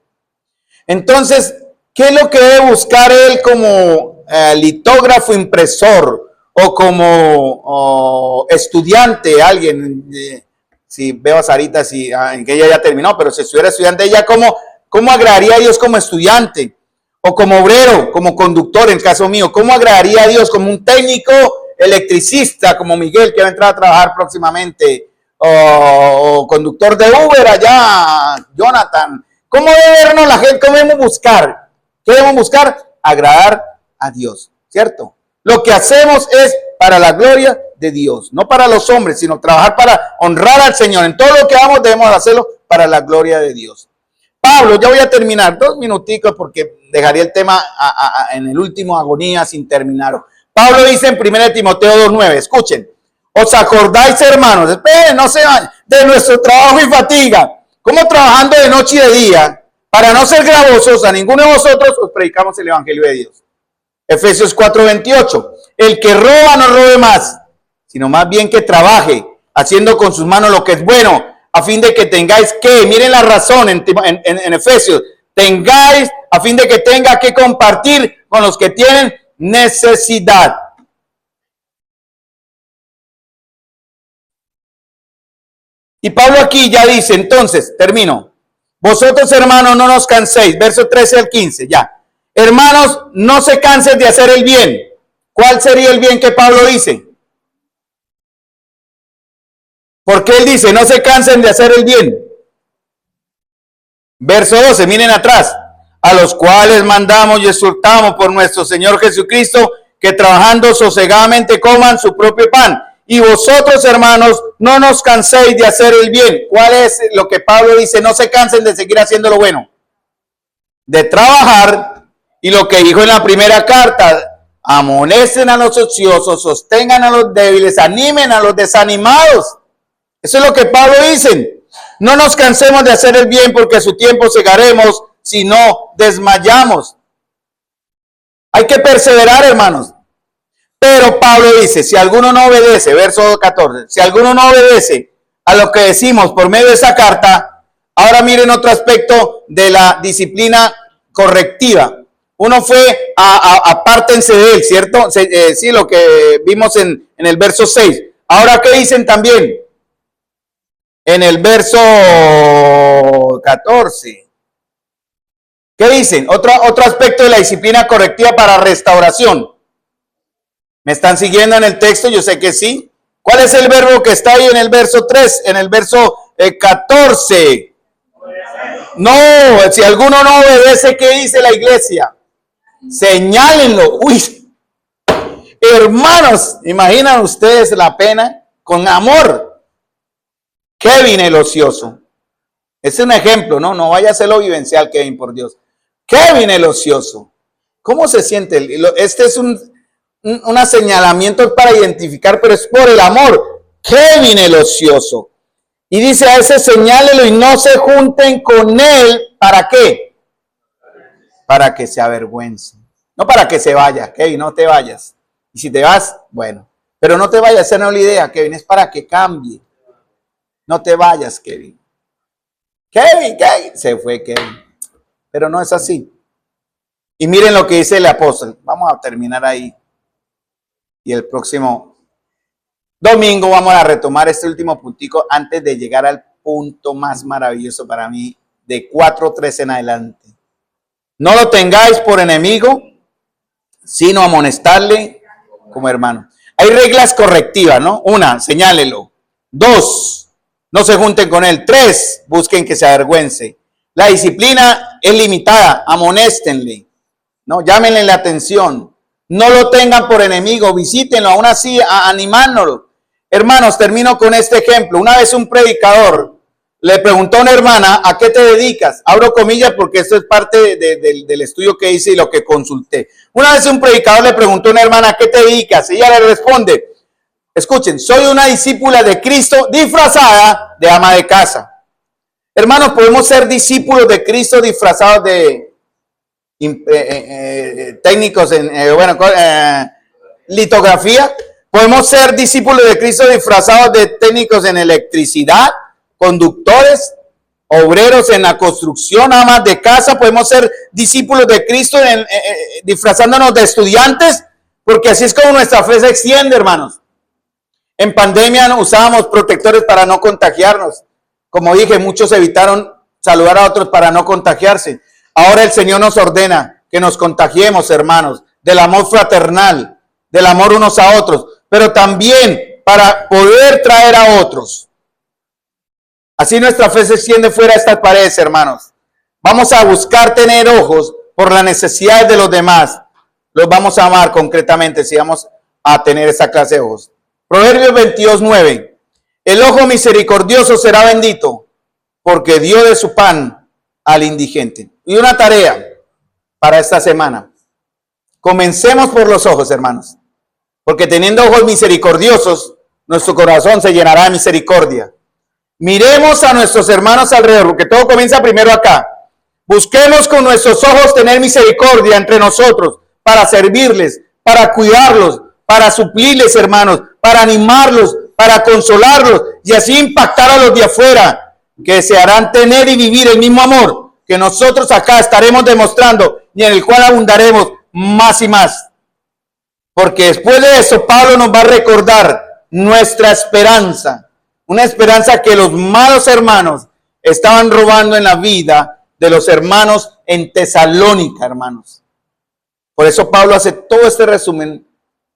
Entonces, ¿qué es lo que debe buscar él como litógrafo, impresor o como estudiante? Alguien, si veo a Sarita, que ella ya terminó, pero si estuviera estudiante, ella ¿cómo agradaría a Dios como estudiante? O como obrero, como conductor, en el caso mío, ¿cómo agradaría a Dios como un técnico electricista, como Miguel, que va a entrar a trabajar próximamente? O conductor de Uber allá, Jonathan. ¿Cómo debe vernos la gente? ¿Cómo debemos buscar? ¿Qué debemos buscar? Agradar a Dios, ¿cierto? Lo que hacemos es para la gloria de Dios, no para los hombres, sino trabajar para honrar al Señor. En todo lo que hagamos debemos hacerlo para la gloria de Dios. Pablo, ya voy a terminar, 2 minuticos porque dejaría el tema en el último agonía sin terminar. Pablo dice en 1 Timoteo 2:9, escuchen, ¿os acordáis, hermanos? Esperen, no se vayan, de nuestro trabajo y fatiga, como trabajando de noche y de día, para no ser gravosos a ninguno de vosotros, os predicamos el evangelio de Dios. Efesios 4:28, el que roba no robe más, sino más bien que trabaje, haciendo con sus manos lo que es bueno, a fin de que tengáis que, miren la razón en Efesios, tengáis, a fin de que tenga que compartir con los que tienen necesidad. Y Pablo aquí ya dice, entonces, termino, vosotros hermanos no nos canséis, verso 13 al 15, ya. Hermanos, no se cansen de hacer el bien. ¿Cuál sería el bien que Pablo dice? Porque él dice, no se cansen de hacer el bien. Verso 12, miren atrás. A los cuales mandamos y exhortamos por nuestro Señor Jesucristo, que trabajando sosegadamente coman su propio pan. Y vosotros, hermanos, no nos canséis de hacer el bien. ¿Cuál es lo que Pablo dice? No se cansen de seguir haciendo lo bueno. De trabajar. Y lo que dijo en la primera carta, amonesten a los ociosos, sostengan a los débiles, animen a los desanimados. Eso es lo que Pablo dice. No nos cansemos de hacer el bien porque a su tiempo segaremos si no desmayamos. Hay que perseverar, hermanos. Pero Pablo dice, si alguno no obedece, verso 14, si alguno no obedece a lo que decimos por medio de esa carta, ahora miren otro aspecto de la disciplina correctiva. Uno fue apártense de él, ¿cierto? Sí, lo que vimos en el verso 6. Ahora, ¿qué dicen también? En el verso 14. ¿Qué dicen? Otro aspecto de la disciplina correctiva para restauración. ¿Me están siguiendo en el texto? Yo sé que sí. ¿Cuál es el verbo que está ahí en el verso 3? En el verso 14. No, si alguno no obedece, ¿qué dice la iglesia? Señálenlo. Uy, hermanos, ¿imaginan ustedes la pena? Con amor. Kevin el ocioso. Es un ejemplo, ¿no? No vaya a ser lo vivencial, Kevin, por Dios. Kevin el ocioso. ¿Cómo se siente? Este es un señalamiento para identificar, pero es por el amor. Kevin el ocioso. Y dice a ese señálelo y no se junten con él. ¿Para qué? Para que se avergüence. No para que se vaya, Kevin, no te vayas. Y si te vas, bueno. Pero no te vayas, esa no es la idea, Kevin, es para que cambie. No te vayas, Kevin. Kevin, se fue Kevin. Pero no es así. Y miren lo que dice el apóstol. Vamos a terminar ahí. Y el próximo domingo vamos a retomar este último puntico antes de llegar al punto más maravilloso para mí, de 4:3 en adelante. No lo tengáis por enemigo, sino amonestarle como hermano. Hay reglas correctivas, ¿no? 1, señálelo. 2, no se junten con él. 3, busquen que se avergüence. La disciplina es limitada, amonéstenle, ¿no? Llámenle la atención. No lo tengan por enemigo, visítenlo, aún así animándolo. Hermanos, termino con este ejemplo. Una vez un predicador le preguntó a una hermana, ¿a qué te dedicas? Abro comillas porque esto es parte del estudio que hice y lo que consulté. Una vez un predicador le preguntó a una hermana, ¿a qué te dedicas? Ella le responde, escuchen, soy una discípula de Cristo disfrazada de ama de casa. Hermanos, podemos ser discípulos de Cristo disfrazados de técnicos en litografía. Podemos ser discípulos de Cristo disfrazados de técnicos en electricidad, conductores, obreros en la construcción, amas de casa. Podemos ser discípulos de Cristo disfrazándonos de estudiantes, porque así es como nuestra fe se extiende, hermanos. En pandemia usábamos protectores para no contagiarnos. Como dije, muchos evitaron saludar a otros para no contagiarse. Ahora el Señor nos ordena que nos contagiemos, hermanos, del amor fraternal, del amor unos a otros, pero también para poder traer a otros. Así nuestra fe se extiende fuera de estas paredes, hermanos. Vamos a buscar tener ojos por las necesidades de los demás. Los vamos a amar concretamente si vamos a tener esa clase de ojos. Proverbios 22:9. El ojo misericordioso será bendito, porque dio de su pan al indigente. Y una tarea para esta semana. Comencemos por los ojos, hermanos. Porque teniendo ojos misericordiosos, nuestro corazón se llenará de misericordia. Miremos a nuestros hermanos alrededor, porque todo comienza primero acá. Busquemos con nuestros ojos tener misericordia entre nosotros, para servirles, para cuidarlos, para suplirles, hermanos, para animarlos, para consolarlos y así impactar a los de afuera, que desearán tener y vivir el mismo amor que nosotros acá estaremos demostrando y en el cual abundaremos más y más. Porque después de eso, Pablo nos va a recordar nuestra esperanza, una esperanza que los malos hermanos estaban robando en la vida de los hermanos en Tesalónica, hermanos. Por eso Pablo hace todo este resumen,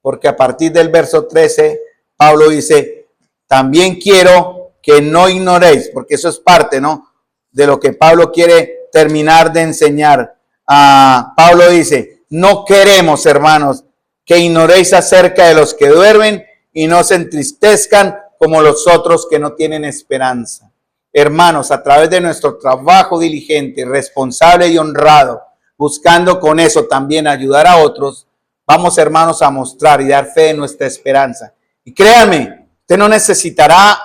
porque a partir del verso 13, Pablo dice, también quiero que no ignoréis, porque eso es parte, ¿no?, de lo que Pablo quiere terminar de enseñar. Pablo dice, no queremos, hermanos, que ignoréis acerca de los que duermen y no se entristezcan como los otros que no tienen esperanza. Hermanos, a través de nuestro trabajo diligente, responsable y honrado, buscando con eso también ayudar a otros, vamos, hermanos, a mostrar y dar fe en nuestra esperanza. Y créanme, usted no necesitará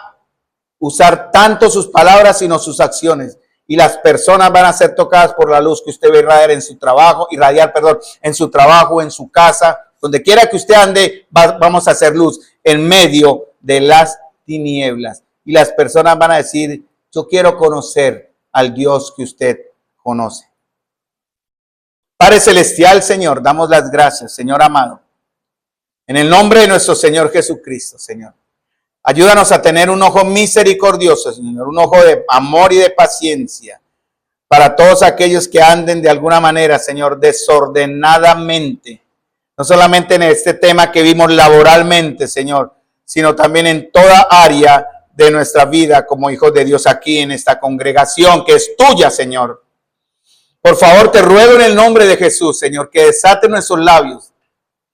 usar tanto sus palabras, sino sus acciones. Y las personas van a ser tocadas por la luz que usted va a irradiar en su trabajo, en su trabajo, en su casa, donde quiera que usted ande, vamos a hacer luz en medio de las tinieblas. Y las personas van a decir, yo quiero conocer al Dios que usted conoce. Padre Celestial, Señor, damos las gracias, Señor amado. En el nombre de nuestro Señor Jesucristo, Señor. Ayúdanos a tener un ojo misericordioso, Señor, un ojo de amor y de paciencia para todos aquellos que anden de alguna manera, Señor, desordenadamente. No solamente en este tema que vimos laboralmente, Señor, sino también en toda área de nuestra vida como hijos de Dios aquí en esta congregación que es tuya, Señor. Por favor, te ruego en el nombre de Jesús, Señor, que desate nuestros labios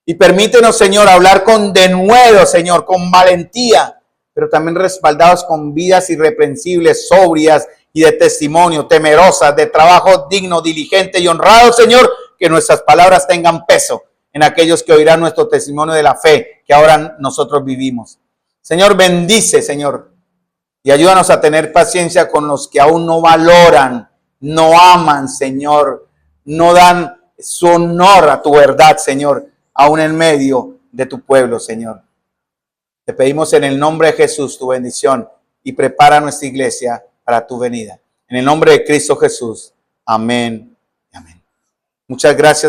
y permítenos, Señor, hablar con denuedo, Señor, con valentía, pero también respaldados con vidas irreprensibles, sobrias y de testimonio, temerosas, de trabajo digno, diligente y honrado, Señor, que nuestras palabras tengan peso en aquellos que oirán nuestro testimonio de la fe que ahora nosotros vivimos. Señor, bendice, Señor, y ayúdanos a tener paciencia con los que aún no valoran, no aman, Señor, no dan su honor a tu verdad, Señor, aún en medio de tu pueblo, Señor. Te pedimos en el nombre de Jesús tu bendición y prepara nuestra iglesia para tu venida. En el nombre de Cristo Jesús. Amén. Amén. Muchas gracias.